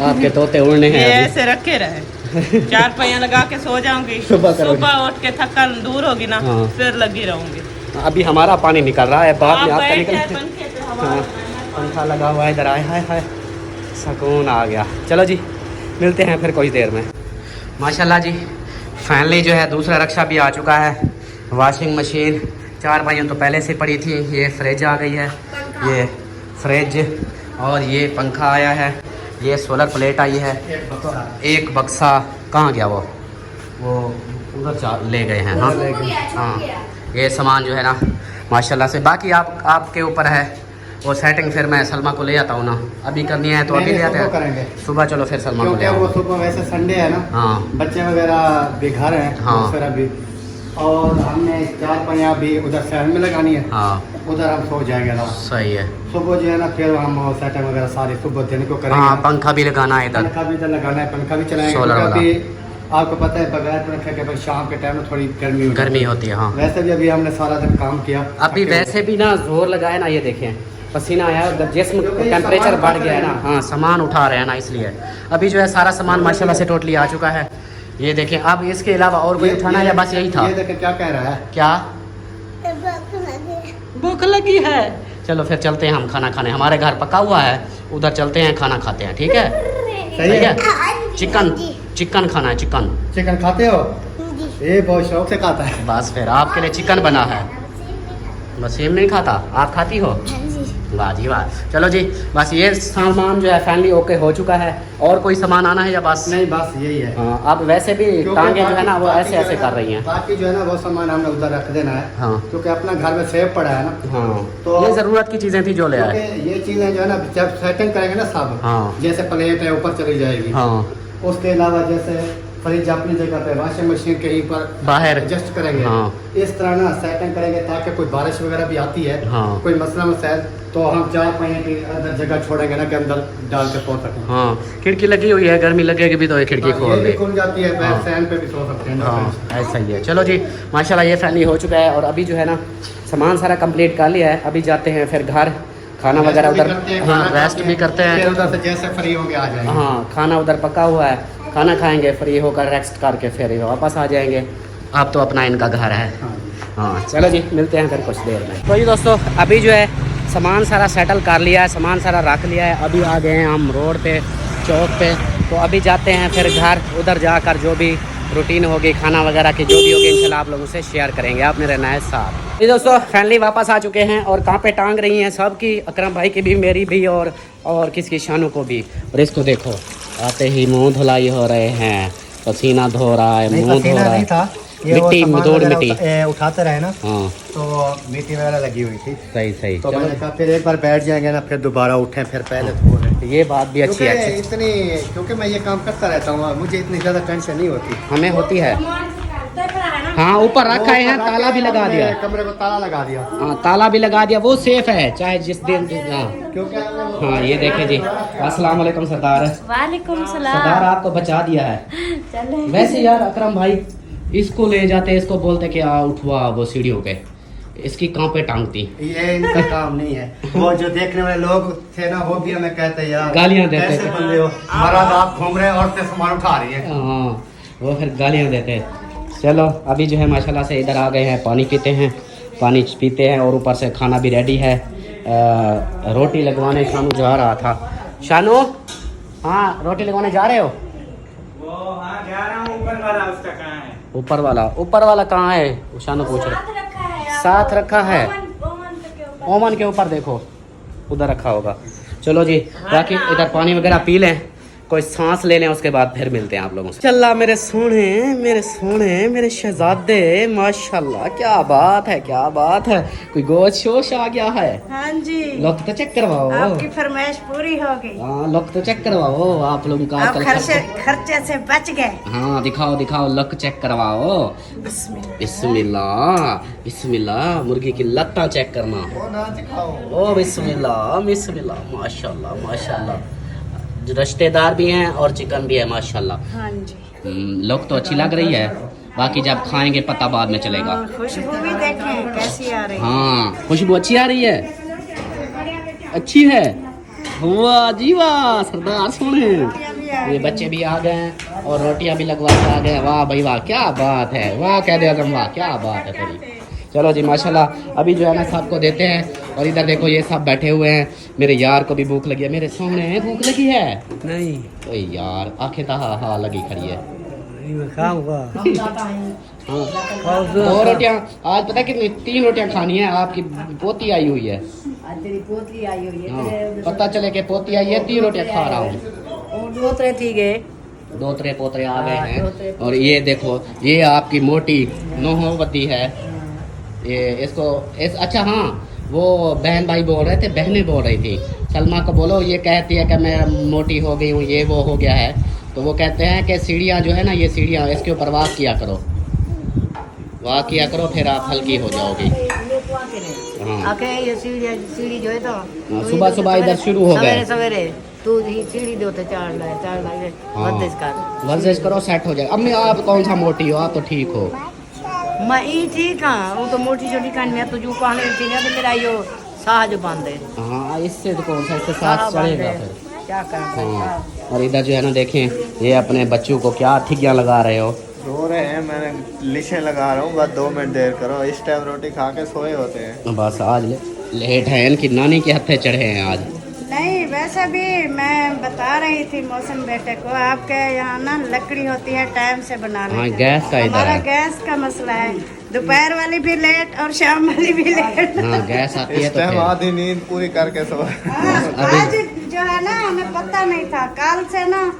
आपके तोते उड़ने हैं ये अभी। ऐसे रखे रहे। चार पहिया लगा के सो जाऊंगी, सुबह करोगी। सुबह उठ के थकान दूर होगी ना, हाँ। फिर लगी रहूंगी। अभी हमारा पानी निकल रहा है, बाद में आप आपका बैठ निकल। जाए पंखे पे, हवा हाँ, पंखा लगा हुआ है इधर, आए हाय हाय सुकून आ गया। चलो जी मिलते हैं फिर कुछ देर में। माशाल्लाह जी फाइनली जो है दूसरा रक्षा भी आ चुका है। वॉशिंग मशीन 4 भाइयों तो पहले से पड़ी थी, ये फ्रिज आ गई है, ये फ्रिज और ये पंखा आया है, ये सोलर प्लेट आई है, एक बक्सा कहाँ गया वो उधर ले गए हैं। हाँ हाँ, ये सामान जो है ना माशाल्लाह से। बाकी आपके ऊपर है वो सेटिंग, फिर मैं सलमा को ले आता हूँ ना, अभी करनी है तो अभी ले आते हैं, सुबह चलो फिर सलमा को ले क्योंकि वो आओ। सुबह वैसे संडे है ना, हाँ बच्चे वगैरह भी घर हैं, हाँ। तो फिर अभी और हमने 4 पहिया भी उधर शहर में लगानी है, हाँ उधर हम सो जाएंगे ना सही है। सुबह जो है ना, फिर हम सेटिंग वगैरह सारी सुबह दिन को करेंगे। हाँ पंखा भी लगाना है इधर, पंखा भी इधर लगाना है, पंखा भी चलाएंगे सोलर क्योंकि वाला। अभी आपको पता है बगैर पंखे के भाई शाम के टाइम में थोड़ी गर्मी होती है। हाँ वैसे भी अभी हमने सारा दिन काम किया, अभी वैसे भी ना जोर लगाए ना, ये देखें पसीना आया, जिस्म क्योंकि टेम्परेचर सामान बढ़ उठा गया है ना। हाँ सामान उठा रहे हैं ना, इसलिए अभी जो है सारा सामान माशाल्लाह से टोटली आ चुका है। ये देखें, अब इसके अलावा और कोई उठाना है या बस यही था? ये देखें क्या कह रहा है, क्या भूख लगी है? चलो फिर चलते हैं हम खाना खाने, हमारे घर पका हुआ है, उधर चलते हैं खाना खाते हैं, ठीक है? सही है। चिकन खाना है, चिकन। चिकन खाते हो? ये बहुत शौक से खाता है। बस फिर आपके लिए चिकन बना है। वसीम नहीं खाता, आप खाती हो? वाह जी वाह। चलो जी बस ये सामान जो है फैमिली ओके हो चुका है, और कोई सामान आना है या बस? नहीं बस यही है। हाँ, अब वैसे भी क्योंकि टांगे जो है ना वो बाकी ऐसे जो ऐसे है कर रही हैं। बाकी जो है ना वो सामान हमने उधर रख देना है, हाँ क्योंकि अपना घर में सेव पड़ा है ना। हाँ, तो ये ज़रूरत की चीज़ें थी जो ले आए। क्योंकि ये चीजें जो है ना जब सेटिंग करेंगे ना सब, हाँ जैसे प्लेट है ऊपर चली जाएगी, हाँ उसके अलावा जैसे फ्रिज अपनी जगह पे, वॉशिंग मशीन कहीं पर बाहर एडजस्ट करेंगे, हाँ। इस तरह ना सेटिंग करेंगे ताकि कोई बारिश वगैरह भी आती है, हाँ। कोई मसला मसाइल, तो हम 4 पहिए की अंदर जगह छोड़ेंगे ना कि अंदर डाल के सो सकें। हाँ, खिड़की लगी हुई है, गर्मी लगेगी भी तो ये खिड़की हाँ, खोल ये दे। भी खुल जाती है, हाँ। फैन पे भी सो सकते हैं। हाँ ऐसा ही है। चलो जी माशाल्लाह ये फैमिली हो चुका है, और अभी जो है ना सामान सारा कंप्लीट कर लिया है, अभी जाते हैं फिर घर, खाना वगैरह उधर, हाँ रेस्ट भी करते फिर हैं। उधर से जैसे फ्री होके आ जाएंगे। हाँ खाना उधर पका हुआ है, खाना खाएंगे, फ्री होकर रेस्ट करके फिर वापस आ जाएंगे। आप तो अपना इनका घर है। हाँ। हाँ चलो जी मिलते हैं फिर कुछ देर में। तो जी दोस्तों अभी जो है सामान सारा सेटल कर लिया है, सामान सारा रख लिया है, अभी आ गए हैं हम रोड पे, चौक पे। तो अभी जाते हैं फिर घर, उधर जाकर जो भी रूटीन होगी खाना वगैरह की जो भी होगी इंशाल्लाह आप लोगों से शेयर करेंगे। आपने रहना है साथ। जी दोस्तों फैमिली वापस आ चुके हैं, और कहाँ पे टांग रही हैं सबकी, अकरम भाई की भी, मेरी भी, और किसकी, शानू को भी। और इसको देखो आते ही मुँह धुलाई हो रहे हैं, पसीना धो रहा है, मुँह धो रहा है, मिट्टी दौड़ मिट्टी उठाते रहे ना, हाँ तो मिट्टी वगैरह लगी हुई थी, सही सही। तो चलो मैंने कहा फिर एक बार बैठ जाएंगे ना, फिर दोबारा उठें, फिर पहले धो लें। ये बात भी अच्छी है, क्योंकि इतनी, क्योंकि मैं ये काम करता रहता हूँ, मुझे इतनी ज़्यादा टेंशन नहीं होती। हमें होती है। हाँ ऊपर रखा है, ताला भी लगा दिया। कमरे को ताला लगा दिया, हाँ ताला भी लगा दिया, वो सेफ है चाहे जिस दिन। हाँ क्योंकि हाँ ये देखे जी। अस्सलाम वालेकुम सरदार। वालेकुम सरदार सलाम। आपको बचा दिया है। चले वैसे यार अकरम भाई इसको ले जाते, इसको बोलते कि आ उठवा वो सीढ़ियों पे, इसकी कहाँ पे टांगती। ये इनका काम नहीं है। वो जो देखने वाले लोग थे ना, वो भी हमें कहते यार गालियाँ देते कैसे थे। बंदे हो, महाराज आप घूम रहे हैं, औरतें सामान उठा रही है। हाँ वो फिर गालियाँ देते। चलो अभी जो है माशाल्लाह से इधर आ गए हैं, पानी पीते हैं, पानी पीते हैं, और ऊपर से खाना भी रेडी है। रोटी लगवाने शानू जा रहा था। शानू हाँ रोटी लगवाने जा रहे हो? वो हाँ जा रहा हूँ, ऊपर वाला उसका कहाँ है? ऊपर वाला कहाँ है? शानू पूछ रहा। साथ रखा है, ओमन के ऊपर देखो, उधर रखा होगा। चलो जी बाकी इधर पानी वगैरह पी लें, कोई सांस ले लें, उसके बाद फिर मिलते हैं आप लोगों से। चल्ला मेरे सोने, मेरे शहजादे, माशाल्लाह क्या बात है, क्या बात है। कोई गोश शोश आ गया है? हाँ जी, लोग तो चेक करवाओ। आपकी फरमाइश पूरी हो गई। हाँ लोग तो चेक करवाओ, आप लोगों का आप आजकल खर्चे से बच गए। हाँ दिखाओ लक चेक करवाओ। बिस्मिल्लाह बिस्मिल्लाह, मुर्गी की लत्ता चेक करना। वो ना दिखाओ। ओ बिस्मिल्लाह बिस्मिल्लाह, माशाल्लाह माशाल्लाह। रिश्तेदार भी हैं और चिकन भी है माशाल्लाह। हाँ जी, लोग तो अच्छी लग रही है, बाकी जब खाएंगे पता बाद में चलेगा। और खुशबू भी देखें कैसी आ रही है। हाँ खुशबू अच्छी आ रही है, अच्छी है। वाह जी वाह सरदार सोने। ये बच्चे भी आ गए हैं और रोटियां भी लगवा के आ गए हैं। वाह भाई वाह, क्या बात है, वाह कह दे आजम, वाह क्या बात है तेरी। चलो जी माशाल्लाह, अभी जो है ना सबको देते हैं। और इधर देखो ये सब बैठे हुए हैं। मेरे यार को भी भूख लगी है, मेरे सामने है, भूख लगी है नहीं ओए यार, आंखें तो हाँ लगी खड़ी है। खाऊंगा। हाँ दो रोटियां आज पता है कितनी, 3 रोटियां खानी है। आपकी पोती आई हुई है, तेरी पोतरी आई हुई है। हाँ, पता चले कि पोती आई है, 3 रोटियां खा रहा हूँ। और दो तरह थी गए, दोतरे पोतरे आ गए हैं। और ये देखो, ये आपकी मोटी नोहवती है। ये इसको अच्छा हाँ, वो बहन भाई बोल रहे थे, बहनें बोल रही थी सलमा को बोलो, ये कहती है कि मैं मोटी हो गई हूँ, ये वो हो गया है। तो वो कहते हैं कि सीढ़ियाँ जो है ना, ये सीढ़ियाँ, इसके ऊपर वाक किया करो, वाक किया करो, फिर आप हल्की हो जाओगी। हाँ आके ये सीढ़ी जो है तो सुबह सुबह इधर शुरू हो गए। सवेरे तू ही सीढ़ी दो तो चार लाए वर्जिश कर, वर्जिश करो, सेट हो जाए। अम्मी आप कौन सा मोटी हो, आप तो ठीक हो। मैं ई ठीक हाँ, वो तो मोटी छोटी कान में तो जो कहने थी ना, तो मेरा यो साह जो बांध है। हाँ इससे तो कौन सा, इससे साथ चढ़ेगा फिर क्या करें। हाँ। और इधर जो है ना देखें, ये अपने बच्चों को क्या ठिकियाँ लगा रहे हो। सो रहे हैं, मैंने लिशे लगा रहा हूँ, बस 2 मिनट देर करो। इस टाइम रोटी खा के सोए होते हैं। बस आज लेट है, इनकी नानी के हत्थे चढ़े हैं आज। नहीं वैसे भी मैं बता रही थी मौसम बेटे को, आपके यहाँ ना लकड़ी होती है टाइम से बना लेते हाँ हैं। गैस का इधर हमारा है। गैस का मसला है, दोपहर वाली भी लेट और शाम वाली भी लेट। हाँ गैस आती है इस तो टाइम फिर आधी नींद पूरी करके सो। हाँ, आज जो है ना हमें पता नहीं था, कल से ना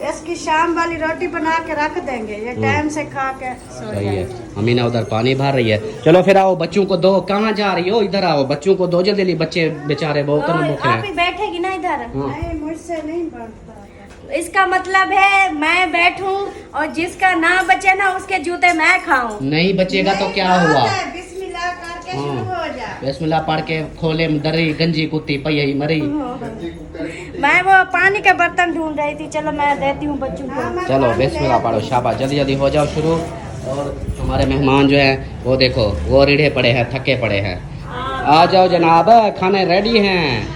इसकी शाम वाली रोटी बना के रख देंगे, ये टाइम से खा के सो सही है। जाएंगे। अमीना उधर पानी भर रही है। चलो फिर आओ, बच्चों को दो। कहाँ जा रही हो, इधर आओ, बच्चों को दो जल्दी। बच्चे बेचारे बहुत भूखे आप ही हैं। बैठेगी ना इधर। हाँ। नहीं मुझसे नहीं बनता। इसका मतलब है मैं बैठूं और जिसका ना बचे ना उसके जूते मैं खाऊं। नहीं बचेगा तो क्या नहीं, हुआ। बहुत है, बिस्मिल्लाह करके हाँ। शुरू हो जा। बिस्मिल्लाह पढ़ के खोले दरी, गंजी कुत्ती पई ही मरी। मैं वो पानी का बर्तन ढूंढ रही थी, चलो मैं देती हूँ बच्चों को। चलो बिस्मिल्लाह पढ़ो, शाबाश, जल्दी जल्दी हो जाओ शुरू। और हमारे मेहमान जो हैं वो देखो, वो रीढ़े पड़े हैं, थके पड़े हैं। आ जाओ जनाब, खाने रेडी हैं।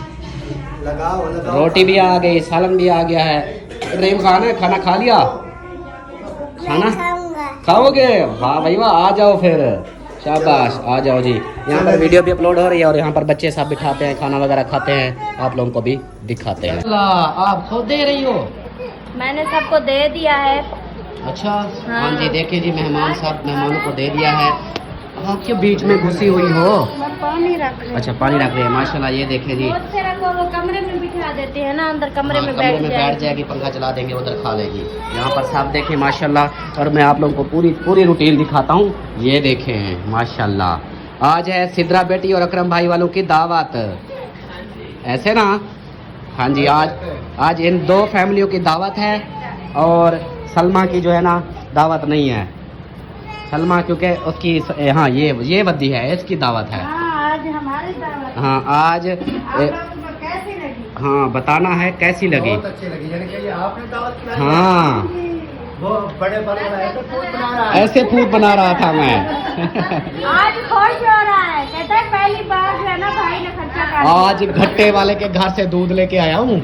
लगाओ रोटी भी आ गई, सालन भी आ गया है। इब्राहिम खान है, खाना खा लिया? खाना खाओगे? वाह भाई वाह, आ जाओ फिर, शाबाश, आ जाओ जी। यहाँ पर वीडियो भी अपलोड हो रही है और यहाँ पर बच्चे सब बिठाते हैं, खाना वगैरह खाते हैं, आप लोगों को भी दिखाते हैं। आप खुद दे रही हो? मैंने सबको दे दिया है। अच्छा हाँ जी, देखिए जी, मेहमान साहब मेहमानों को दे दिया है। आप क्यों बीच में घुसी हुई हो? मैं पानी रख रही हूँ। अच्छा पानी रख रही है, माशाल्लाह। ये देखें जी, बहुत से रखो, वो कमरे में बिठा देते हैं ना, अंदर कमरे हाँ, में कमरे बैठ में जाए। बैठ जाएगी, पंखा चला देंगे, उधर खा लेगी। यहाँ पर सब देखें माशाल्लाह। और मैं आप लोगों को पूरी रूटीन दिखाता हूँ। ये देखें माशाल्लाह, आज है सिद्रा बेटी और अकरम भाई वालों की दावत, ऐसे ना। हाँ जी, आज इन 2 फैमिलियों की दावत है और सलमा की जो है ना दावत नहीं है। सलमा क्योंकि उसकी हाँ ये बद्दी है, इसकी दावत है। हाँ, आज हमारी दावत। हाँ आज आप लोगों को कैसी लगी? हाँ बताना है कैसी लगी। बहुत अच्छी लगी, यानी कि ये आपने दावत खिलाई। हाँ वो बड़े बड़े ऐसे फूड बना रहा है। ऐसे फूड बना रहा था मैं। आज खुश हो रहा है, कहता है पहली बार जो है ना भाई ने खर्चा कर दिया। आज घट्टे वाले के घर से दूध लेके आया हूँ।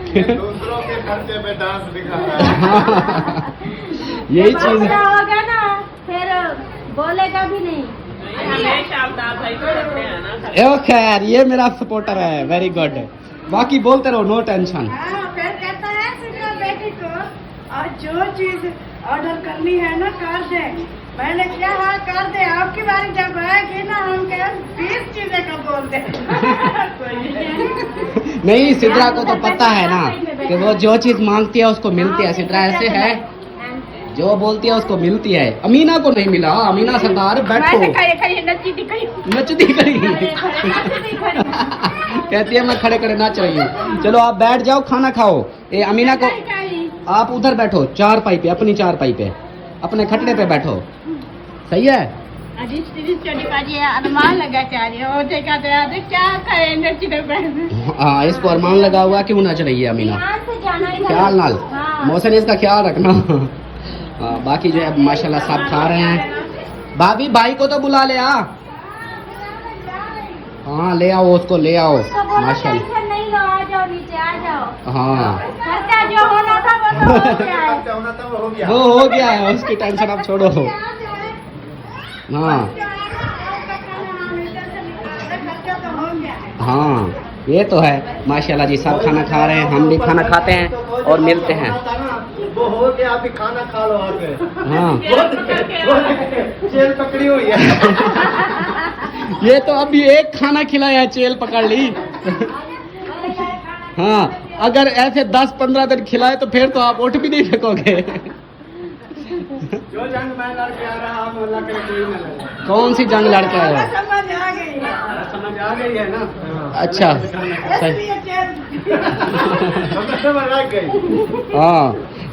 दूसरों के खर्चे पे डांस दिखा रहा है। यही चीज है। होगा ना फिर बोलेगा भी नहीं। ओ खैर, ये मेरा सपोर्टर है, वेरी गुड। बाकी बोलते रहो, नो टेंशन। हाँ, फिर कहता है सिद्रा बेटी को, और जो चीज ऑर्डर करनी है ना कर दे। मैंने क्या हाँ कर दे, आपकी बारी जब आएगी ना हम क्या 20 चीजें का बोल दे। नहीं, सिद्रा को तो पता है ना कि वो जो चीज मांगती है उसको मिलती है। सिद्रा ऐसे है, जो बोलती है उसको मिलती है। अमीना को नहीं मिला। अमीना सरदार बैठो, नचती खड़ी। कहती है मैं खड़े खड़े नाच रही हूँ। चलो आप बैठ जाओ, खाना खाओ। ये अमीना को आप उधर बैठो, 4 पाई पे, अपनी 4 पाई पे, अपने खटने पे बैठो, सही है। हाँ, इसको अरमान लगा हुआ क्यों नाच रही है अमीना। ध्यान से जाना इधर। ख्याल नाल हाँ। मौसम, इसका ख्याल रखना। बाकी जो है माशाल्लाह सब खा रहे हैं। भाभी भाई को तो बुला ले आ। हाँ ले आओ, उसको ले आओ उसको बोलो माशाल्लाह। टेंशन नहीं लो, आ जाओ नीचे आ जाओ। हाँ खर्चा जो होना था वो तो हो गया है। होना था वो हो गया। वो हो गया है, उसकी टेंशन आप छोड़ो। हाँ हाँ ये तो है माशाल्लाह जी, सब खाना खा रहे हैं, हम भी खाना खाते हैं और मिलते हैं। वो हो गया, अभी खाना खा लो आके। हाँ जेल पकड़ी हुई है। ये तो अभी एक खाना खिलाया, चेल पकड़ ली। हाँ अगर ऐसे 10-15 दिन खिलाए तो फिर तो आप उठ भी नहीं सकोगे। जो जंग मैं लड़के आ रहा हूँ, अल्लाह करे कोई न लगे। कौन सी जंग लड़के आए हो? समझ आ गई है ना। अच्छा सही। समझ लग गई। हाँ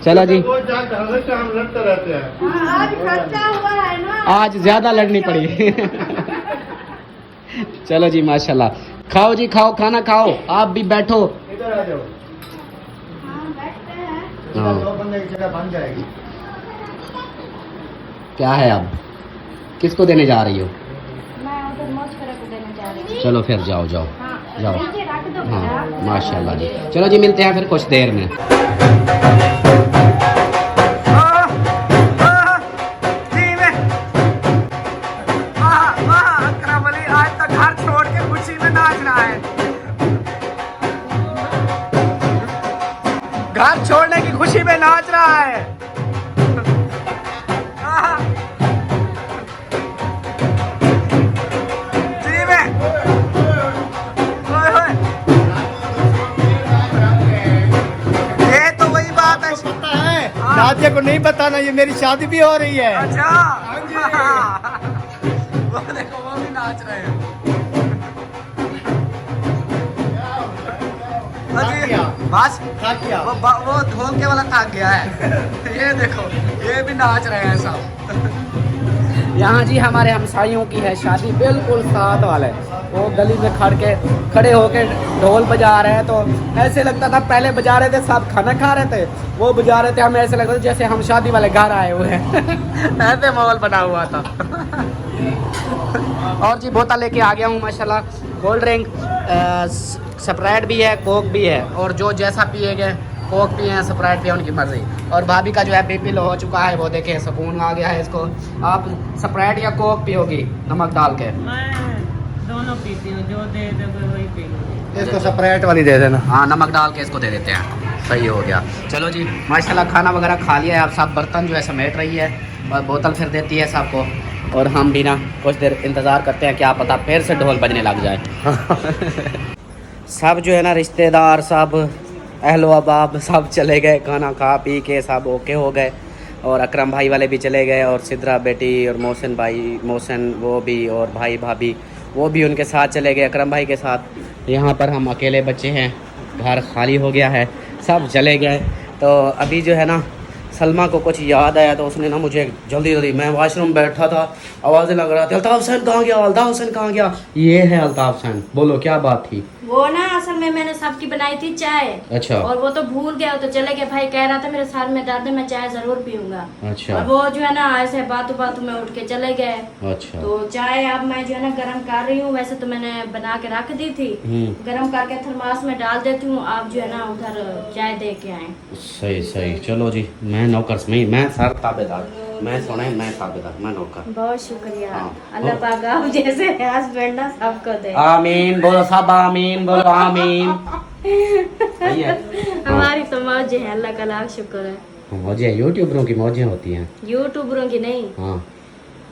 चलो जी, वो जंग हमेशा हम लड़ते रहते हैं। आज खर्चा हुआ है ना। आज ज्यादा लड़नी पड़ी। चलो जी माशाल्लाह, खाओ जी खाओ, खाना खाओ, आप भी बैठो। इधर आ जाओ। हाँ बैठते हैं। इधर 2 बंदे की जगह बन जाएगी। क्या है अब, किसको देने जा रही हो? मैं उधर मौज करे को देने जा रही हूँ। चलो फिर जाओ जाओ हाँ जाओ। नीचे रख दो हाँ बेटा। माशाल्लाह जी, चलो जी मिलते हैं फिर कुछ देर में। आज तक घर छोड़ के खुशी में नाच रहा है। घर छोड़ने की खुशी में नाच रहा है। जी में। ओए होए। ये तो वही बात है। पता है नाचे को नहीं बताना, ये मेरी शादी भी हो रही है। अच्छा वो देखो वो भी नाच रहे हैं। गया। बस थक गया। वो ढोल के वाला थक गया है। ये देखो ये भी नाच रहे हैं सब। यहाँ जी हमारे हमसाइयों की है शादी, बिल्कुल साथ वाले, वो गली में खड़े होके ढोल बजा रहे हैं। तो ऐसे लगता था, पहले बजा रहे थे सब खाना खा रहे थे, वो बजा रहे थे, हमें ऐसे लगता था जैसे हम शादी वाले घर आए हुए हैं। ऐसे माहौल बना हुआ था। और जी बोतल लेके आ गया हूँ माशाल्लाह, कोल्ड ड्रिंक, स्प्राइट भी है, कोक भी है, और जो जैसा पिएगा, कोक पिए हैं स्प्राइट पिए, उनकी मर्जी। और भाभी का जो है बीपी लो हो चुका है, वो देखे सुकून आ गया है इसको। आप स्प्राइट या कोक पियोगी नमक डाल के? मैं दोनों पीती हूँ, जो दे दोगे वही पीऊंगी। इसको स्प्राइट वाली दे देना। हाँ नमक डाल के इसको दे देते हैं, सही हो गया। चलो जी माशाल्लाह खाना वगैरह खा लिया है, अब सब बर्तन जो है समेट रही है और बोतल फिर देती है सबको, और हम भी ना कुछ देर इंतज़ार करते हैं, क्या पता फिर से ढोल बजने लग जाए। सब जो है ना रिश्तेदार, सब अहलो अहबाब सब चले गए, खाना खा पी के सब ओके हो गए, और अकरम भाई वाले भी चले गए, और सिद्रा बेटी और मोहसिन भाई, मोहसिन वो भी, और भाई भाभी वो भी उनके साथ चले गए अकरम भाई के साथ। यहाँ पर हम अकेले बच्चे हैं, घर खाली हो गया है, सब चले गए। तो अभी जो है ना सलमा को कुछ याद आया, तो उसने ना मुझे जल्दी मैं वॉशरूम बैठा था, आवाज़ें लग रहा थी, अल्ताफ़ हुसैन कहाँ गया, अल्ताफ़ हुसैन कहाँ गया? ये है अल्ताफ़ हुसैन, बोलो क्या बात थी? वो ना असल में मैंने सबकी बनाई थी चाय, अच्छा और वो तो भूल गया, तो चले गए। भाई कह रहा था मेरे साथ में दर्द है, मैं चाय जरूर पीऊंगा। अच्छा और वो जो है ना ऐसे बातों में उठ के चले गए। अच्छा तो चाय अब मैं जो है ना गर्म कर रही हूँ, वैसे तो मैंने बना के रख दी थी, गर्म करके थर्मास में डाल देती हूँ। आप जो है ना उधर चाय दे के आए। सही सही, चलो जी मैं नौकर नहीं, मैं सर ताबेदार, मैं सुने, मैं ताबेदार, मैं नौकर। बहुत शुक्रिया। हाँ। अल्लाह पाक आप जैसे हस्बैंड ना सबको दे। आमीन बोलो सब, आमीन बोलो, आमीन। सही है। हमारी तो मौज है, अल्लाह का लाख शुक्र है। मौजें यूट्यूबरों की मौजें होती हैं। यूट्यूबरों की नहीं, हाँ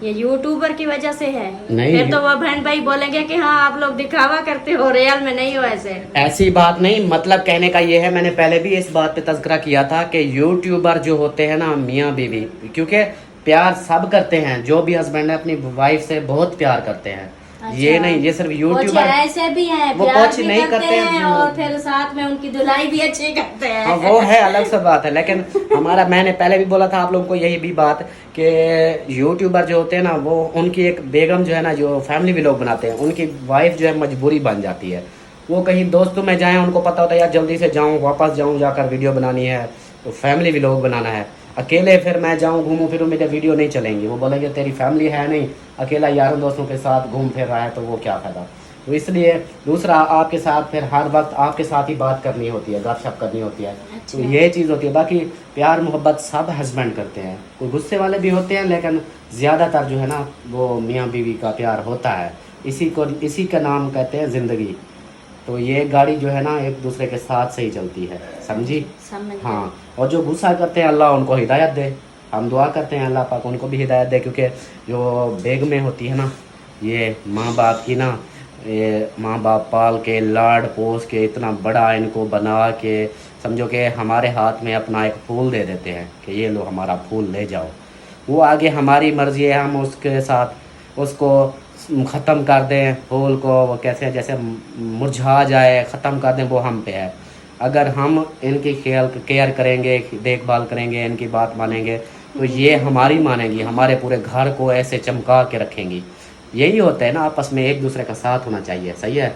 ये यूट्यूबर की वजह से है। नहीं, फिर तो वो बहन भाई बोलेंगे कि हाँ आप लोग दिखावा करते हो, रियल में नहीं हो ऐसे। ऐसी बात नहीं, मतलब कहने का ये है, मैंने पहले भी इस बात पे तज़किरा किया था कि यूट्यूबर जो होते हैं ना मियाँ बीवी, क्योंकि प्यार सब करते हैं, जो भी हस्बैंड है अपनी वाइफ से बहुत प्यार करते हैं। अच्छा। ये नहीं, ये सिर्फ कुछ यूट्यूबर ऐसे भी हैं, वो प्यार कुछ भी नहीं करते हैं। और फिर साथ में उनकी धुलाई भी अच्छी करते हैं। हाँ वो है अलग सा बात है, लेकिन हमारा, मैंने पहले भी बोला था आप लोगों को यही भी बात कि यूट्यूबर जो होते हैं ना, वो उनकी एक बेगम जो है ना, जो फैमिली व्लॉग बनाते हैं, उनकी वाइफ जो है मजबूरी बन जाती है। वो कहीं दोस्तों में जाएं, उनको पता होता है यार जल्दी से जाऊं, वापस जाऊं, जाकर वीडियो बनानी है, तो फैमिली व्लॉग बनाना है। अकेले फिर मैं जाऊं, घूमूं फिरूं, मेरे वीडियो नहीं चलेंगी। वो बोलेंगे तेरी फैमिली है नहीं, अकेला यारों दोस्तों के साथ घूम फिर रहा है, तो वो क्या फ़ायदा। तो इसलिए दूसरा आपके साथ फिर हर वक्त आपके साथ ही बात करनी होती है, गपशप करनी होती है। तो ये चीज़ होती है। बाकी प्यार मोहब्बत सब हस्बैंड करते हैं, कोई गुस्से वाले भी होते हैं, लेकिन ज़्यादातर जो है ना वो मियाँ बीवी का प्यार होता है। इसी का नाम कहते हैं ज़िंदगी। तो ये गाड़ी जो है ना एक दूसरे के साथ से ही चलती है, समझी? हाँ। और जो गुस्सा करते हैं अल्लाह उनको हिदायत दे। हम दुआ करते हैं अल्लाह पाक उनको भी हिदायत दे, क्योंकि जो बेगमें होती है ना, ये माँ बाप की ना, ये माँ बाप पाल के लाड पोस के इतना बड़ा इनको बना के समझो कि हमारे हाथ में अपना एक फूल दे देते हैं कि ये लो हमारा फूल ले जाओ। वो आगे हमारी मर्ज़ी है, हम उसके साथ उसको ख़त्म कर दें फूल को, वो कैसे जैसे मुरझा जाए, ख़त्म कर दें, वो हम पे है। अगर हम इनकी केयर करेंगे, देखभाल करेंगे, इनकी बात मानेंगे, तो ये हमारी मानेंगी, हमारे पूरे घर को ऐसे चमका के रखेंगी। यही होता है ना, आपस में एक दूसरे का साथ होना चाहिए। सही है?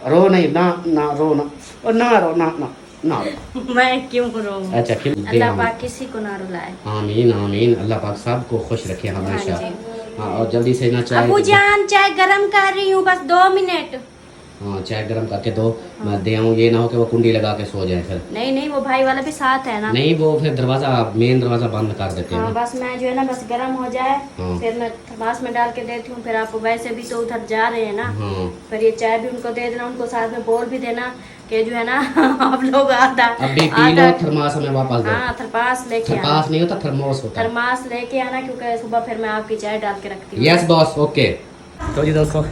रो नहीं ना, ना रो ना, और ना रो ना ना ना रो। मैं क्यों करूँ? अच्छा फिर अल्लाह पाक किसी को ना रुलाए। आमीन आमीन। अल्लाह पाक सबको खुश रखे हमेशा। हाँ, और जल्दी से ना चाय अबू जान चाय गरम कर रही हूँ, बस 2 मिनट। हाँ, चाय गरम करके दो, मैं दे आऊँ। ये ना हो कि वो कुंडी लगा के सो जाए फिर। नहीं वो भाई वाला भी साथ है ना। नहीं, वो फिर दरवाजा मेन दरवाजा बंद कर देते हैं। हाँ, बस मैं जो है ना बस गरम हो जाए हाँ। फिर मैं थर्मास में डाल के देती हूँ। फिर आप वैसे भी तो उधर जा रहे हैं ना, हाँ। फिर ये चाय भी उनको दे देना, उनको साथ में बोल भी देना कि जो है ना आप लोग आधा अभी पी लो, थर्मास में वापस दो। हाँ, थर्मास लेके आना। थर्मास नहीं होता, थर्मोस होता है। थर्मास लेके आना, क्योंकि सुबह फिर मैं आपकी चाय डाल के रखती हूँ। Yes boss, okay. तो जी दोस्तों,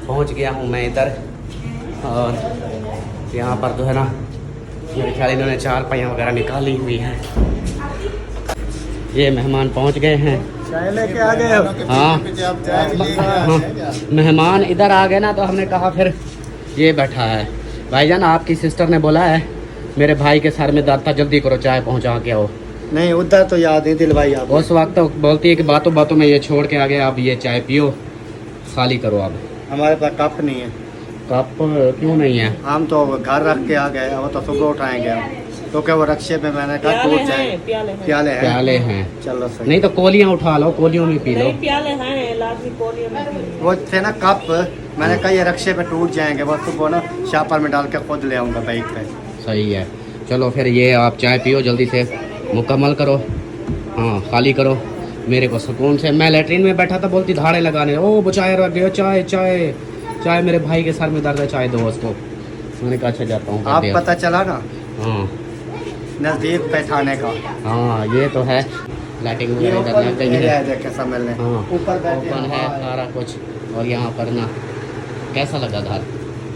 पहुंच गया हूँ मैं इधर, और यहाँ पर जो है ना मेरे ख्याल इन्होंने 4 पहियाँ वगैरह निकाली हुई हैं। ये मेहमान पहुँच गए हैं। चाय लेके आ गए हो? हाँ, मेहमान इधर आ गए ना, तो हमने कहा फिर ये बैठा है भाईजान, आपकी सिस्टर ने बोला है मेरे भाई के सर में दर्द था, जल्दी करो चाय पहुँचा के आओ। नहीं, उधर तो याद नहीं दिल भाई। आप उस वक्त तो बोलती है कि बातों बातों में ये छोड़ के आ गया, अब ये चाय पियो, खाली करो। अब हमारे पास कप नहीं है। कप क्यों नहीं है? हम तो घर रख के आ गए, अब तो सुबह उठाएंगे हम, तो क्या वो रक्शे पे मैंने कहा टूट जाए। प्याले हैं, प्याले हैं। चलो सही। नहीं तो कोलियाँ उठा लो, कोलियों में पी लो। वो थे ना कप, मैंने कहा ये रक्शे पे टूट जाएंगे, वो सुबह ना शापर में डाल के खुद ले आऊँगा बाइक पे। सही है, चलो फिर ये आप चाय पियो, जल्दी से मुकम्मल करो। हाँ, खाली करो मेरे को सुकून से। मैं लेटरिन में बैठा था, बोलती धाड़े लगाने, ओ बचाए रख गया, चाय चाय चाय, मेरे भाई के सर में दर्द है, चाय दो उसको। मैंने कहा अच्छा जाता हूँ। आप पता चला ना, हाँ नज़दीक पैठाने का। हाँ, ये तो है। लाइटिंग वगैरह इधर लग गई है। देखे समझ लें। हाँ, ऊपर ओपन है सारा कुछ। और यहाँ पर ना कैसा लगा घर?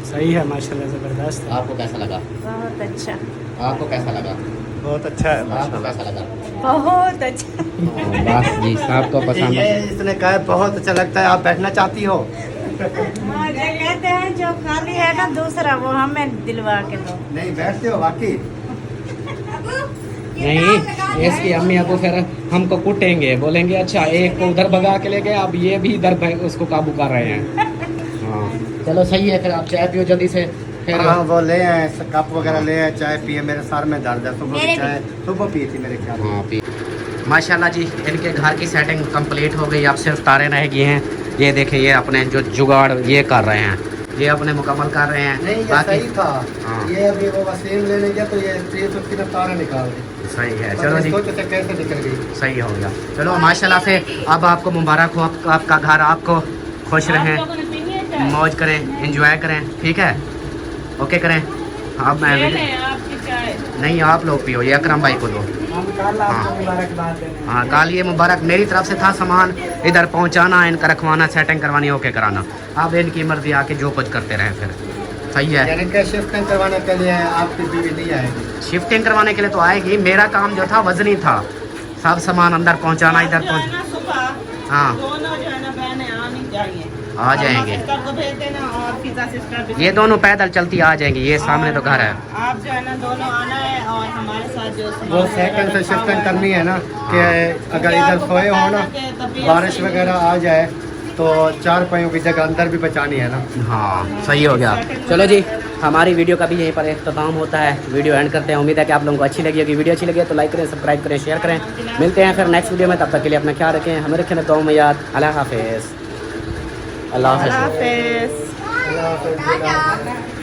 सही है माशाल्लाह, ज़बरदस्त। आपको कैसा लगा? बहुत अच्छा। आपको कैसा लगा? बहुत अच्छा है आपको कैसा लगा? बहुत अच्छा। बस जी, सबको पसंद ये है। इसने कहा बहुत अच्छा लगता है, आप बैठना चाहती हो? हाँ, जो कहते हैं जो खाली है ना दूसरा, वो हमें दिलवा के दो। नहीं बैठते हो वाकई? नहीं, इसकी अम्मी अबू फिर हमको कुटेंगे, बोलेंगे अच्छा एक को उधर भगा के ले गए, अब ये भी इधर उसको काबू कर रहे हैं। हाँ, चलो सही है, फिर आप चाय पियो जल्दी से। फिर हाँ, वो ले आए कप वगैरह, ले आए, चाय पिए। मेरे सर में दर्द है, सुबह की चाय सुबह पी थी मेरे ख्याल में। हाँ पी। माशाल्लाह जी, इनके घर की सेटिंग कंप्लीट हो गई, अब सिर्फ तारे रह गए हैं। ये देखें, ये अपने जो जुगाड़ ये कर रहे हैं, ये अपने मुकम्मल कर रहे हैं। नहीं, ये बाकी सही था। हाँ। ये अभी वो वसीम लेने गया तो ये 350 तारे निकाल दी। सही है, चलो जी, सोचो तो कैसे निकल गई। सही हो गया। चलो माशाल्लाह से, अब आपको मुबारक हो, आपका घर, आपको खुश रहें, मौज करें, एंजॉय करें, ठीक है? ओके करें। अब मैं नहीं, आप लोग पियो, ये अकरम भाई को दो। हम कल आपको मुबारकबाद देंगे। हाँ, कल ये मुबारक मेरी तरफ से था, सामान इधर पहुंचाना, इनका रखवाना, सेटिंग करवानी, ओके कराना। अब इनकी मर्जी, आके जो कुछ करते रहें फिर। सही है। यानी कि शिफ्टिंग करवाने के लिए आपकी बीवी नहीं आएगी? शिफ्टिंग करवाने के लिए तो आएगी, मेरा काम जो था वजनी था, सब सामान अंदर पहुंचाना, इधर पहुंच। हाँ, दोनों जो है ना बहनें आनी चाहिए, आ जाएंगे। सिस्टर को भेज देना और फिजा सिस्टर भी। ये दोनों पैदल चलती आ जाएंगी, ये सामने तो घर है। आप जो है ना दोनों आना है और हमारे साथ जो वो सेकंड से शिफ्टिंग करनी है ना, कि अगर इधर सोए हो ना, बारिश वगैरह आ जाए तो 4 पहियों की जगह अंदर भी बचानी है ना। हाँ, सही हो गया। चलो जी, हमारी वीडियो का भी यहीं पर इख्तिताम होता है, वीडियो एंड करते हैं। उम्मीद है कि आप लोगों को अच्छी लगी होगी। वीडियो अच्छी लगी तो लाइक करें, सब्सक्राइब करें, शेयर करें। मिलते हैं फिर नेक्स्ट वीडियो में, तब तक के लिए अपना ख्याल रखें, हमें रखें दुआ में याद। अल्लाह हाफिज़। अल्लाह हाफिज़। अल्लाह हाफ़िज़।